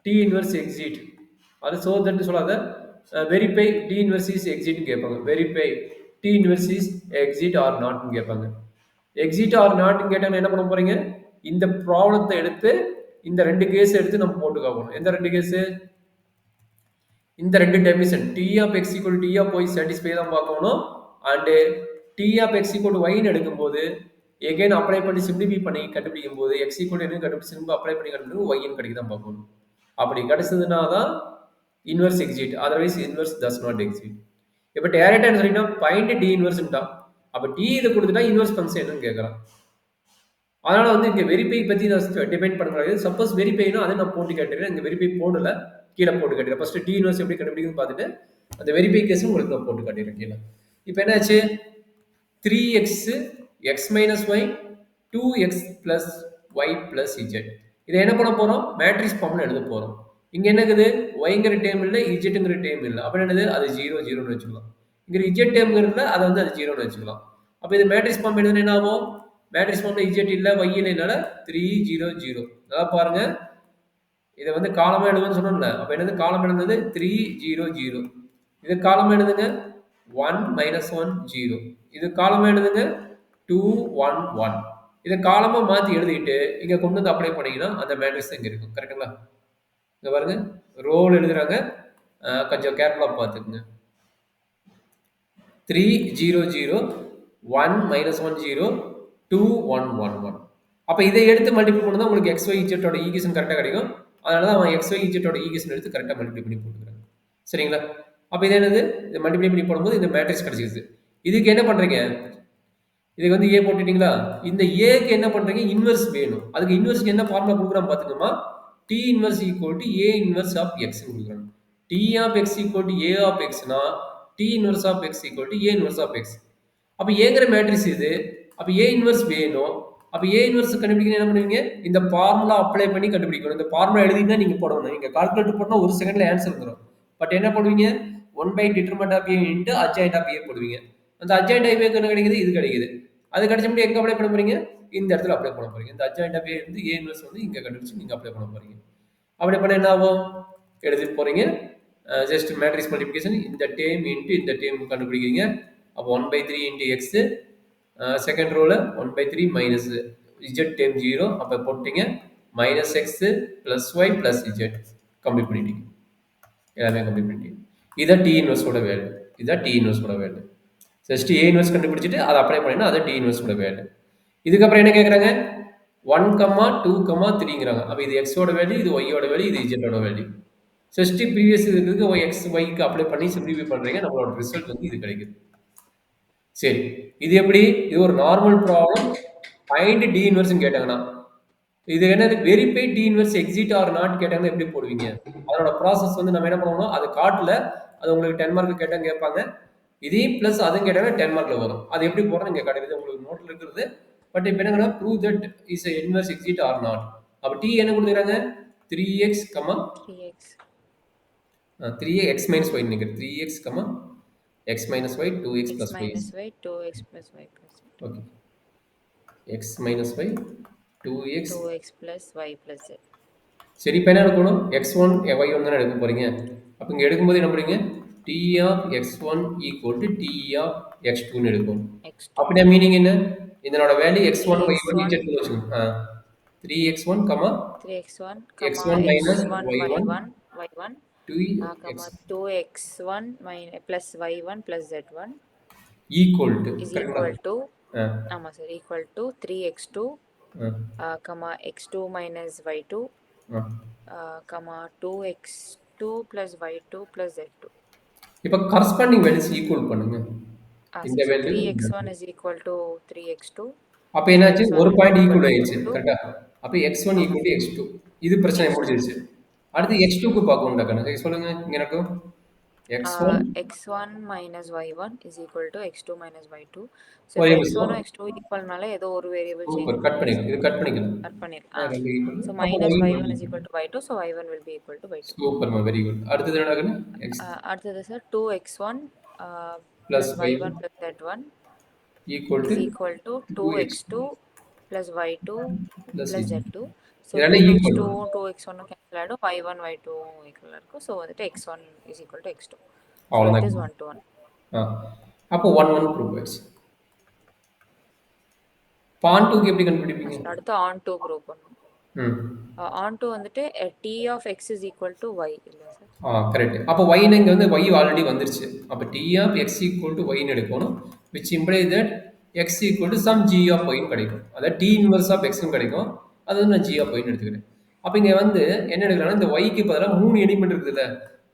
T inverse exist, அது சோ தட் சொல்லாத, verify T inverse is exist கேட்பாங்க. Verify T inverse is exist or நாட்னு கேட்பாங்க. எக்ஸிட் ஆர் நாட்னு கேட்டாங்க என்ன பண்ண போறீங்க, இந்த ப்ராப்ளத்தை எடுத்து இந்த ரெண்டு கேஸ் எடுத்து நம்ம போட்டு காக்கணும். எந்த ரெண்டு கேஸ், இந்த ரெண்டு definition T of X equal T of Y satisfy தான் பார்க்கணும். And T of X equal ஒய்னு எடுக்கும்போது எகைன் அப்ளை பண்ணி சிம்பிளிஃபை பண்ணி கண்டுபிடிக்கும் போது எக்ஸ் ஈக்குவல் என்ன கண்டுபிடிச்சு திரும்ப அப்ளை பண்ணி கண்டுபிடிக்கும் ஒய்னு கிடைக்க தான் பார்க்கணும். அப்படி கிடைச்சதுன்னா தான் inverse exit, otherwise inverse does not exit. இப்போ டேரக்டா என்ன சொல்லிட்டா ஃபைண்ட் டி இன்வெர்ஸ்ன்ட்டா, அப்போ டி இதை கொடுத்துட்டா இன்வெர்ஸ் ஃபங்க்ஷன் என்னன்னு கேட்கறான். அதனால வந்து இங்க வெரிஃபை பத்தி நான் டிபெண்ட் பண்ணுறாங்க. சப்போஸ் வெரிஃபைனா அதை நான் போட்டு கேட்டுக்கிறேன். இங்க வெரிஃபை போடல, கீழே போட்டு காட்டுறேன். ஃபர்ஸ்ட் டி இன்வெர்ஸ் எப்படி கண்டுபிடிக்குன்னு பார்த்துட்டு அந்த வெரிஃபை கேஸ் உங்களுக்கு நான் போட்டு காட்டிடுறேன் கீழே. இப்போ என்னாச்சு, 3x X minus Y 2x plus Y plus Z. இதை என்ன பண்ண போறோம், மேட்ரிக்ஸ் ஃபார்ம்ல எழுத போறோம். இங்க என்னக்குது, ஒய்ங்கிற டேம் இல்லை, இஜெட்டுங்கிற டேம் இல்லை. அப்ப என்னது, அது 0 0ன்னு வச்சுக்கலாம். இங்க இஜெட் டேம்ங்கிறதுல அதை வந்து அது 0ன்னு வச்சுக்கலாம். அப்போ இது மேட்ரிக்ஸ் ஃபார்ம் எழுதுனா என்ன ஆகும், மேட்ரிக்ஸ் ஃபார்ம்ல இஜெட் இல்லை ஒய் இல்லைனால 3 0 0. அதாவது பாருங்க, இதை வந்து காலமா எழுதுன்னு சொன்னோம்ல, அப்ப என்னது காலம் எழுதுனது 3 0 0. இது காலம் எழுதுங்க 1 -1 0. இது காலம் எழுதுங்க 2 1 1. இதை காலமா மாத்தி எழுதிட்டு இங்க கொண்டு வந்து அப்ளை பண்ணீங்கன்னா அந்த மேட்ரிக்ஸ் இங்க இருக்கும். கரெக்டுங்களா? இங்க பாருங்க, ரோல் எழுதுறாங்க, கொஞ்சம் கேர்ஃபுல்லா பார்த்துக்குங்க. 3 0 0 1 -1 0 2 1 1 1. அப்ப இதை எடுத்து மல்டிபிள் பண்ணா உங்களுக்கு எக்ஸ் ஒய் இஜெட்டோட ஈக்குவேஷன் கரெக்டா கிடைக்கும். அதனால தான் அவன் எக்ஸ் ஒய் இஜெட்டோட ஈக்குவேஷன் எடுத்து கரெக்டா மல்டிப்ளை பண்ணி போட்டுக்கிறாங்க. சரிங்களா? அப்ப இது என்னது, இதை மல்டிப்ளை பண்ணி போடும்போது இந்த மேட்ரிக்ஸ் கிடைச்சிருச்சு. இதுக்கு என்ன பண்றீங்க, இதுக்கு வந்து ஏ போட்டுட்டீங்களா, இந்த ஏக்கு என்ன பண்றீங்க, இன்வெர்ஸ் வேணும். அதுக்கு இன்வெர்ஸ்க்கு என்ன ஃபார்முலா கொடுக்குறான் பாத்துக்கோமா, T inverse equal to A inverse of X கொடுக்குறாங்க. T of X equal to A of எக்ஸ்னா T inverse of X equal to A inverse of X. அப்ப ஏங்கிற மேட்ரிக்ஸ் இது, அப்ப ஏ இன்வெர்ஸ் வேணும். அப்ப ஏ இன்வெர்ஸ் கண்டுபிடிக்கணும் என்ன பண்ணுவீங்க, இந்த ஃபார்முலா அப்ளை பண்ணி கண்டுபிடிக்கணும். இந்த ஃபார்முலா எழுதினா நீங்க போடணும். நீங்க கால்குலேட்டர் போட்டா ஒரு செகண்ட்ல ஆன்சர் வந்துடும். பட் என்ன பண்ணுவீங்க, 1 by determinant of a into adjoint of a போடுவீங்க. அந்த adjoint of a என்ன கிடைக்குது, இது கிடைக்குது. அது கிடைச்ச முடியும் எங்க அப்ளை பண்ண போறீங்க, இந்த இடத்துல அப்ளை பண்ண போறீங்க. இந்த adjoint of a இருந்து a இன்வெர்ஸ் வந்து இங்க கண்டுபிடிச்சு நீங்க அப்ளை பண்ண போறீங்க. அப்ளை பண்ண என்ன ஆகும், எழுதி போறீங்க, ஜஸ்ட் மேட்ரிக்ஸ் மல்டிப்ளிகேஷன், இந்த டேம் இன்டு இந்த டேம் கண்டுபிடிக்கிறீங்க. அப்போ 1/3 into x, செகண்ட் ரோல 1/3 மைனஸ் z டேம் 0. அப்போ போட்டீங்க minus X plus Y plus z. Complete பண்ணிட்டீங்க, எல்லாமே கம்ப்ளீட் பண்ணிட்டீங்க. இதான் டி இன்வெர்ஸோட வேல்யூ. இதுதான் டி இன்வெர்ஸோட வேல்யூ. ஜஸ்ட் ஏ இன்வெர்ஸ் கண்டுபிடிச்சிட்டு அதை அப்ளை பண்ணினா அது டி இன்வெர்ஸோட வேல்யூ. இதுக்கப்புறம் என்ன கேட்குறாங்க, 1, 2, 3ங்கிறாங்க. அப்போ இது எக்ஸோட வேல்யூ, இது ஒய்யோட வேல்யூ, இது இஜெட்டோட வேல்யூ. ஜஸ்ட் ப்ரீவியஸ் இருக்கிறதுக்கு எக்ஸ் ஒய்க்கு அப்ளை பண்ணி சிம்பிளிஃபை பண்ணுறீங்க, நம்மளோட ரிசல்ட் வந்து இது கிடைக்குது. சரி, இது எப்படி, இது ஒரு normal problem. Find T inverse கேட்டாங்கன்னா இது என்னது, verify T inverse exist or not கேட்டாங்கன்னா எப்படி போடுவீங்க, அதோட ப்ராசஸ் வந்து நம்ம என்ன பண்ணுவோம், அது காட்டல, அது உங்களுக்கு 10 மார்க் கேட்டாங்க கேட்பாங்க. இதையும் பிளஸ் அதுவும் கேட்டாங்கன்னா 10 மார்க்ல வரும். அது எப்படி போடுறது இங்க கிடைக்குது உங்களுக்கு நோட்ல இருக்கிறது. பட் இப்போ என்ன, prove that is inverse exist or not. அப்ப டி என்ன கொடுக்குறாங்க, 3x 3x minus y நினைக்கிறேன். 3x x minus y 2x plus y. 2x plus y plus z. Okay. x minus y 2x plus y plus z. சரி, இப்போ என்ன எடுக்கணும், x1 y1 தானே எடுக்க போறீங்க. அப்போ இங்க எடுக்கும்போது என்ன பண்ணுவீங்க, t of x1 equal to t of x2 ன்னு எடுக்கும். அப்படியே மீனிங் என்ன, இதனோட value x1 y1 equal to வச்சுக்கோங்க. 3x1 x1 minus y1 2x1 plus y1 plus z1 equal to is equal to ஆமா sir, equal to 3x2 x2 minus y2 2x2 plus y2 plus z2. இப்போ corresponding values equal பண்ணுங்க. இந்த value 3x1 is equal to 3x2. அப்ப என்னாச்சு? x1 ஒரு will be point equal equal to ஆயிடுச்சு. x2. கரெக்ட்டா? அப்ப x1 ஆமா ஈக்குவல் டு சார். x2. இது பிரச்சனை x2. முடிஞ்சிருச்சு. அடுத்து ஆமா சார். x2க்கு பார்க்கணும்டா கண்ணு. சரி சொல்லுங்க. இங்க எனக்கும் x1 x1 minus y1 is equal to x2 minus y2. So ஒரே இப்போ நிமிஷம். x1 x2 ஈக்குவல்னால ஏதோ ஒரு வேரியபிள் சேஞ்ச் சூப்பர். கட் பண்ணணும் பண்ணிக்கலாம். இது கட் பண்ணிக்கலாம். கட் பண்ணிரு. 2 ஈக்குவல். So அப்ப minus y y1 is equal to y2. So y1 will be equal to y2. சூப்பர்மா. Very good. அடுத்தது என்னடா கண்ணு? x அடுத்தது sir 2x1 plus plus y1 y1 plus z1 equal is to equal to 2x2 2x2 plus y2 plus plus z. z2. So இதெல்லாம் equal. 2x2 2x1 cancel ஆயிடும். y1 y2 equal இருக்கும். So வந்துட்டு x1 is equal to x2. So it is அவ்வளோதான். 1 to 1. ஆ. அப்போ 1 1 prove ஆயிடுச்சு. பான் 2க்கு எப்படி கண்டுபிடிப்பீங்க? அடுத்து on to prove பண்ணணும். ம். on to வந்துட்டு t of x is equal to y இல்ல சார். கரெக்ட். அப்போ y இங்க வந்து y ஆல்ரெடி வந்துருச்சு. அப்போ t of x equal to y ன்னு எடுக்கணும். which implies that x equal to some g of y ன்னு கிடைக்கும். அதாவது t inverse of x ன்னு கிடைக்கும். அது வந்து நான் g of y ன்னு எடுத்துக்கிறேன். அப்ப இங்க வந்து என்ன எடுக்கலாம்னா இந்த y க்கு பதிலா 3 எலிமெண்ட் இருக்குதுல்ல.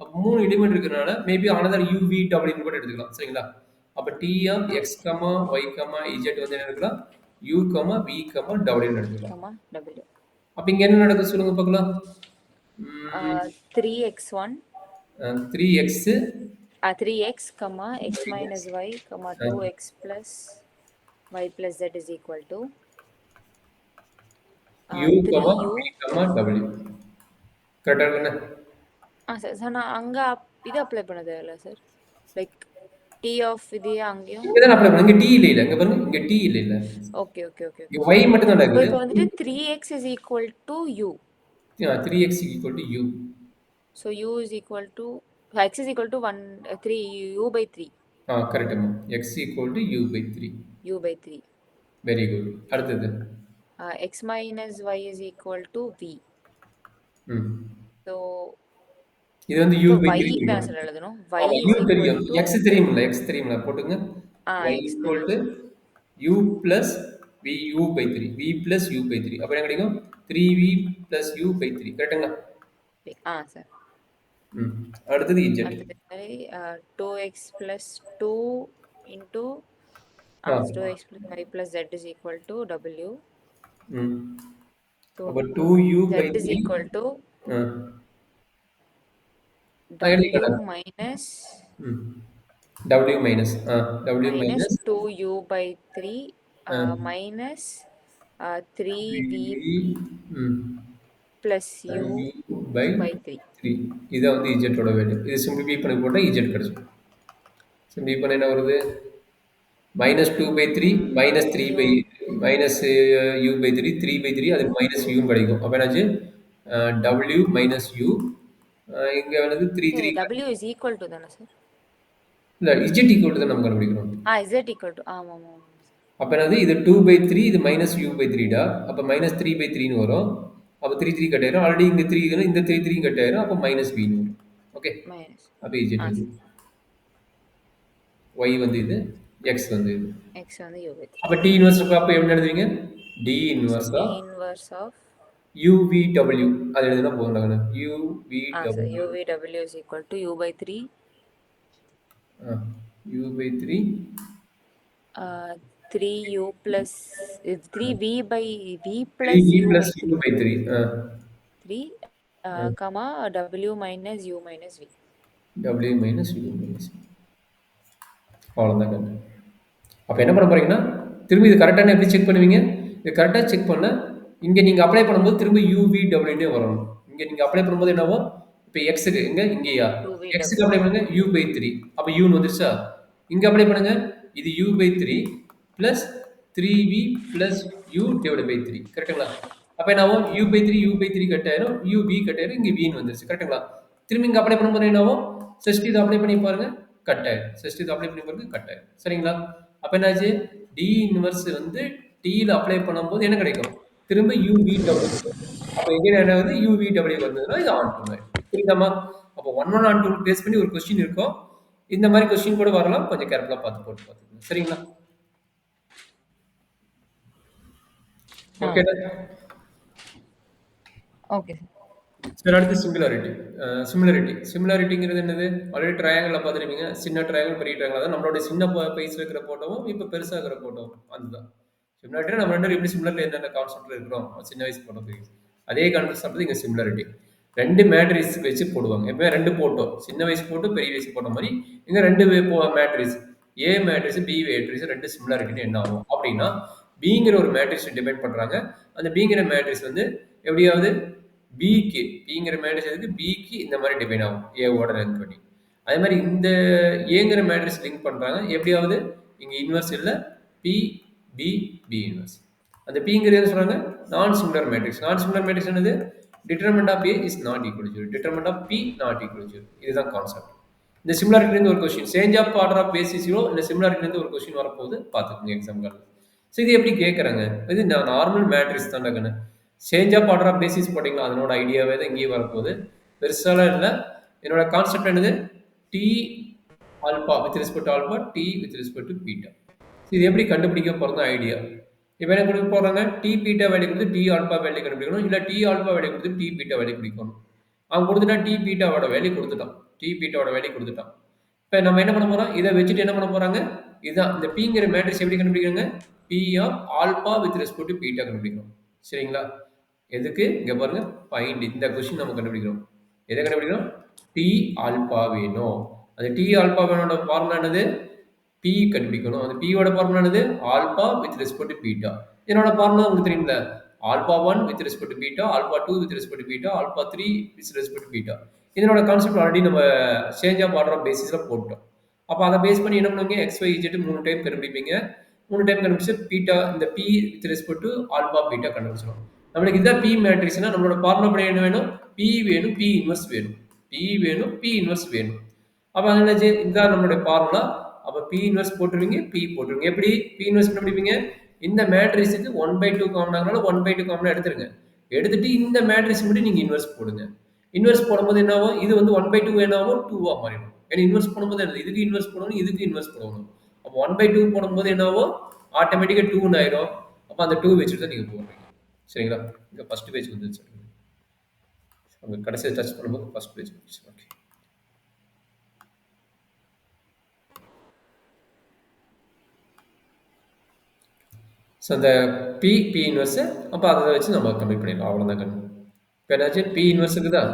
அப்ப 3 எலிமெண்ட் இருக்கறனால maybe another u v w ன்னு கூட எடுத்துக்கலாம். சரிங்களா? அப்ப t of x, y, z வந்து என்ன எடுக்கலாம்? u, v, w ன்னு எடுத்துக்கலாம். w. அப்ப இங்க என்ன நடக்குது சொல்லுங்க பார்க்கலாம். 3x1 3x 3x, x minus y, 2x plus y plus z is equal to u, 3u. v, w. கரெக்டா இருக்குண்ணே? சார் நான் அங்க இது அப்ளை பண்ண தேவையில்ல சார். லைக் t ஆஃப் இது அங்கேயும் இங்க தான் அப்ளை பண்ணு. இங்க t இல்ல. இங்க பாருங்க. இங்க t இல்ல. ஓகே ஓகே ஓகே இங்க y மட்டும் தான் இருக்குது. இப்போ வந்துட்டு 3x is equal to u. 3x equal to u. So u is equal to x is equal to 3 u by 3. Correct அம்மா. x equal to u by 3. u by 3. Very good. அடுத்தது x minus y is equal to v. ம். So இது வந்து u by 3 y தான் தெரியும். Sir எழுதணும். y ஆமா, is u equal தெரியும். to x தெரியும்ல. x தெரியும்ல. போட்டுங்க. y x equal to u plus v u by 3. v plus u by 3. அப்ப என்ன கிடைக்கும்? 3v plus u by 3. கரெக்ட்டுங்களா? சார். ம். அடுத்தது z. அடுத்தது 2x plus 2 into 2x plus y plus z is equal to w. ம். So அப்ப 2u by z is 3 equal to w minus w minus w minus 2u by 3 minus 3v plus u by by 3. 3. இதான் வந்து z ஓட value. இது simplify பண்ணி போட்டா z கிடைச்சிடும். Simplify பண்ணா என்ன வருது? minus 2 by 3 minus 3 by minus u by 3 3 by 3 அதுக்கு minus u ன்னு கிடைக்கும். அப்ப என்னாச்சு? w minus u இங்க வந்து 3 3 w is equal to தானே சார்? இல்ல z equal to தான் நம்ம கண்டுபிடிக்கணும். z equal to ஆமா. அப்ப என்னது? இது 2 by 3 இது minus u by 3 டா. அப்ப minus 3 by 3 ன்னு வரும். அப்ப 3 3 கட் ஆயிரும். ஆல்ரெடி இங்க 3 இருக்கு. இந்த 3 3 கட் ஆயிரும். அப்ப minus v ன்னு வரும். ஓகே. அப்ப z வந்து y வந்து இது x வந்து இது. x வந்து u by 3. அப்ப t inverse அப்ப எப்படி எழுதுவீங்க? d inverse of u v w அது எழுதுனா போதும்டா. u v w. u v w is equal to u by 3 u by 3 3u plus 3v by v 3v u plus by 3 u by 3 w minus u minus v. w minus u minus v. அவ்வளோதான் கண்டு. அப்போ என்ன பண்ண போறீங்கன்னா திரும்பி இது கரெக்டான எப்படி செக் பண்ணுவீங்க? இது கரெக்டாக செக் பண்ண இங்கே நீங்கள் அப்ளை பண்ணும்போது திரும்ப UVWன்னே வரணும். இங்கே நீங்கள் அப்ளை பண்ணும்போது என்னவோ இப்போ எக்ஸுக்கு இங்கேயா எக்ஸுக்கு அப்ளை பண்ணுங்க u by 3. அப்போ யூன்னு வந்துருச்சா? இங்கே அப்ளை பண்ணுங்க இது u by 3 plus 3v plus u divided by 3. கரெக்டுங்களா? அப்போ என்னவோ u by 3 கட் ஆயிரும், uv கட் ஆயிரும், இங்கே vன்னு வந்துருச்சு. கரெக்டுங்களா? திரும்பி இங்கே அப்ளை பண்ணும்போது என்னவோ ஜஸ்ட் இதை அப்ளை பண்ணி பாருங்க கட் ஆயிரும். ஜஸ்ட் இதை அப்ளை பண்ணி பாருங்க கட் ஆயிரும். சரிங்களா? அப்போ என்னாச்சு? டி இன்வர்ஸ் வந்து டீல அப்ளை பண்ணும்போது என்ன கிடைக்கும்? திரும்ப UVW. அப்போ எங்கே என்ன வந்து UVW வந்ததுன்னா இது ஆன் டூ மாதிரி. புரியுதாமா? அப்போ 1 1 ஆன் டூ பேஸ் பண்ணி ஒரு கொஸ்டின் இருக்கும். இந்த மாதிரி கொஸ்டின் கூட வரலாம். கொஞ்சம் கேர்ஃபுல்லாக பார்த்து போட்டு பார்த்துக்கணும். சரிங்களா? Okay okay sir. அடுத்து சிமிலாரிட்டிங்கிறது என்னது? ஆல்ரெடி ட்ரையாங்கிளில் பார்த்துருப்பீங்க. சின்ன ட்ரையாங்கிள் பெரிய ட்ரையாங்கிள். அதான் நம்மளோட சின்ன பைஸில் இருக்கிற போட்டோவும் இப்போ பெருசாக இருக்கிற போட்டோவும் அதுதான். சிமிலாரிட்டி நம்ம 2 பேரும் எப்படி சிமிலர்ல என்னென்ன கான்செப்ட்ல இருக்கிறோம் சின்ன வயசு போனது அதே கான்செப்ட் இங்க சிமிலாரிட்டி. 2 மேட்ரிக்ஸ் வச்சு போடுவாங்க. எப்பவுமே 2 போட்டோ. சின்ன வயசு போட்டு, பெரிய வயசு போட்ட மாரி, இங்க 2 matrix. A matrix, B matrix 2 சிமிலாரிட்டின்னு என்ன ஆகும்? அப்படின்னா, பிங்கிற ஒரு மேட்ரிக்ஸ் டிஃபைன் பண்றாங்க. அந்த பிங்கிற மேட்ரிக்ஸ் வந்து எப்படியாவது பிக்கு பிங்கிற மேட்ரிக்ஸ் எதுக்கு பிக்கு இந்த மாதிரி டிஃபைன் ஆகும். ஏவோட ரேங்க் பண்ணி. அதே மாதிரி இந்த ஏங்கிற மேட்ரிக்ஸ் லிங்க் பண்றாங்க. எப்படியாவது இங்க இன்வெர்ஸ் இல்ல பி பி பி இன்வெர்ஸ். அந்த பிங்கிறது என்ன சொல்றாங்க? Non singular matrix. Non singular matrix என்னது? Determinant of A is not equal to 0. Determinant of B not equal to 0. இதுதான் கான்செப்ட். இந்த சிமிலாரிட்டிலேருந்து ஒரு question change of order of பேசிஸோ இல்லை சிமிலாரிட்டிலேருந்து ஒரு கொஸ்டின் வரப்போகுது பார்த்துக்கோங்க எக்ஸாம்பிள். ஸோ இது எப்படி கேட்குறாங்க? இது நார்மல் மேட்ரிக்ஸ் தான் கண்ணு. Change of order of basis போட்டிங்களா அதனோட ஐடியாவே தான் இங்கேயே வரப்போகுது. பெருசாலாம் இல்லை. என்னோட கான்செப்ட் என்னது? T alpha with respect alpha, T with respect to beta. இது எப்படி கண்டுபிடிக்க போகிறது ஐடியா. இப்போ என்ன கொடுக்க போகிறாங்க? டி பீட்டா வேல்யூ கொடுத்து டி ஆல்பா வேல்யூ கண்டுபிடிக்கணும், இல்லை டி ஆல்பா வேல்யூ கொடுத்து டி பீட்டா வேல்யூ பிடிக்கணும். அவன் கொடுத்துட்டா டி பீட்டாவோட வேல்யூ கொடுத்துட்டான். டி பீட்டாவோட வேல்யூ கொடுத்துட்டான். இப்போ நம்ம என்ன பண்ண போகிறோம்? இதை வச்சுட்டு என்ன பண்ண போகிறாங்க? இதுதான் இந்த பிங்கிற மேட்ரிக்ஸ் எப்படி கண்டுபிடிக்கிறாங்க? P of alpha with respect to beta கண்டுபிடிக்கணும். சரிங்களா? எதுக்கு? இங்கே பாருங்க, ஃபைண்ட் இந்த கொஸ்டின் நம்ம கண்டுபிடிக்கிறோம். எதை கண்டுபிடிக்கிறோம்? டி ஆல்பா வேணும். அந்த டி ஆல்பா வேணோட ஃபார்முலா என்னது? பி கண்டுபிடிக்கணும். அந்த பியோட ஃபார்முலா என்னது? Alpha with respect to beta. என்னோட ஃபார்முலா உங்களுக்கு தெரியும்ல, alpha 1 with respect to beta, alpha 2 with respect to beta, alpha 3 with respect to beta. இதனோட கான்செப்ட் ஆல்ரெடி நம்ம சேஞ்ச் ஆஃப் ஆர்டர் ஆஃப் பேசிஸ்ல போட்டோம். அப்போ அதை பேஸ் பண்ணி என்ன பண்ணுவீங்க? எக்ஸ் ஒய் இஜெட் 3 டைம் கண்டுபிடிப்பீங்க. 3 டைம் கண்டுபிடிச்சு பீட்டா இந்த be with respect to alpha beta கண்டுபிடிச்சிடும். நம்மளுக்கு இதான் பி மேட்ரிக்ஸ்னா நம்மளோட ஃபார்முலா படி என்ன வேணும்? பி வேணும், பி இன்வெர்ஸ் வேணும். பி வேணும், பி இன்வெர்ஸ் வேணும். அப்போ என்னாச்சு? இதுதான் நம்மளுடைய ஃபார்முலா. அப்போ பி இன்வெர்ஸ் போட்டுருவீங்க, பி போட்டுருவீங்க. எப்படி பி இன்வெர்ஸ் கண்டுபிடிப்பீங்க? இந்த மேட்ரிக்ஸுக்கு 1/2 காமனாகனால 1/2 காமனாக எடுத்துருங்க. எடுத்துட்டு இந்த மேட்ரிக்ஸ் மட்டும் நீங்கள் இன்வெர்ஸ் போடுங்க. இன்வெர்ஸ் போடும்போது என்ன ஆகும்? இது வந்து 1/2 என்னாகும்? 2 மாறிடும். ஏன்னா இன்வெர்ஸ் போடும்போது என்னது? இதுக்கு இன்வெர்ஸ் போடணும், இதுக்கு இன்வெர்ஸ் போடணும். அப்போ 1/2 போடும்போது என்னாகும்? ஆட்டோமேட்டிக்காக 2 ஆயிரும். அப்போ அந்த 2 வச்சுட்டு தான் நீங்கள் போடுறீங்க. சரிங்களா? இங்கே ஃபர்ஸ்ட் பேஜ் வந்துச்சு. அங்கே கடைசியை டச் பண்ணும்போது ஃபர்ஸ்ட் பேஜ் வந்துச்சு. ஓகே. ஸோ அந்த பி இன்வெர்ஸு அப்போ அதை வச்சு நம்ம கம்ப்ளீட் பண்ணிடலாம். அவ்வளோதான் கண்ணு. இப்போ என்னாச்சு? பி இன்வெர்ஸுக்கு தான்.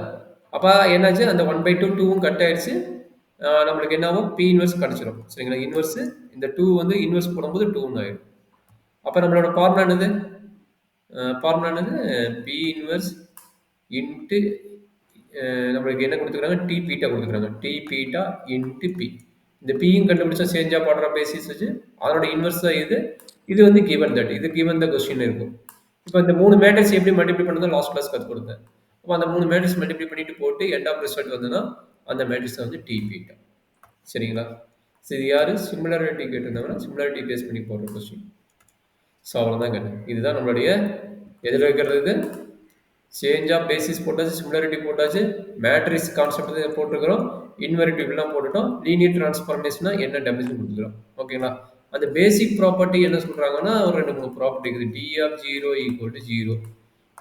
அப்போ என்னாச்சு? அந்த 1/2 2வும் கட் ஆயிடுச்சு. நம்மளுக்கு என்ன ஆகும்? பி இன்வெர்ஸ் கிடச்சிரும். சரிங்களா? இன்வெர்ஸு இந்த 2 வந்து இன்வெர்ஸ் போடும்போது 2ன்னு ஆயிடும். அப்போ நம்மளோட ஃபார்முலா என்னது? ஃபார்முலா என்னது? பி இன்வெர்ஸ் இன்ட்டு நம்மளுக்கு என்ன கொடுத்துக்கிறாங்க? டி பீட்டா கொடுத்துக்கிறாங்க. T beta into P. இந்த பியும் கண்டுபிடிச்சா change of order of basis வச்சு அதோட இன்வெர்ஸ் தான் இது. இது வந்து கிவன் தட். இது கிவன் த கொஸ்டின் இருக்கும். இப்போ இந்த 3 மேட்ரிக்ஸ் எப்படி மல்டிப்ளை பண்ணுறது லாஸ்ட் கிளாஸ் கற்றுக் கொடுத்தேன். அப்போ அந்த 3 மேட்ரிக்ஸ் மல்டிப்ளை பண்ணிட்டு போட்டு எண்ட் ஆஃப் ரிசல்ட் வந்ததுன்னா அந்த மேட்ரிக்ஸ் வந்து டி பீட்டா. சரிங்களா? ஸோ இது யார்? சிமிலாரிட்டி கேட்டிருந்தாங்கன்னா சிமிலாரிட்டி பேஸ் பண்ணி போடுற கொஸ்டின். ஸோ அவ்வளோதான் கேட்டேன். இதுதான் நம்மளுடைய எதில் வைக்கிறது? சேஞ்ச் ஆஃப் பேசிஸ் போட்டாச்சு, சிமிலாரிட்டி போட்டாச்சு, மேட்ரிக்ஸ் கான்செப்ட் போட்டுருக்கிறோம், இன்வெரிட்டிவ்லாம் போட்டுட்டோம், லீனியர் டிரான்ஸ்ஃபார்மேஷனா என்ன டெபினிஷன் கொடுத்துக்கிறோம். ஓகேங்களா? அந்த பேசிக் ப்ராப்பர்ட்டி என்ன சொல்கிறாங்கன்னா ஒரு 2-3 ப்ராப்பர்ட்டி இருக்குது. T of 0 equal to 0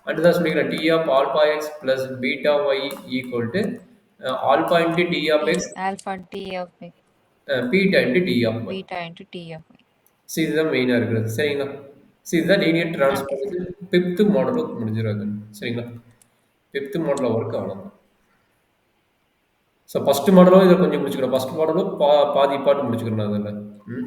and தான் சொல்லிக்கிறேன். T of alpha X plus beta Y equal to alpha into T of X alpha T of X beta into T of Y. Beta into T of Y. So இதுதான் மெயினாக இருக்கிறது. சரிங்களா? So இதுதான் linear transformation 5th மாடலும் முடிஞ்சிடாது. சரிங்களா? 5th மாடலில் work அவ்வளோதான். So first மாடலும் இதை கொஞ்சம் முடிச்சுக்கிறோம். ஃபஸ்ட் மாடலும் பாதி பாட்டு முடிச்சுக்கிறோம் அதில். சரி.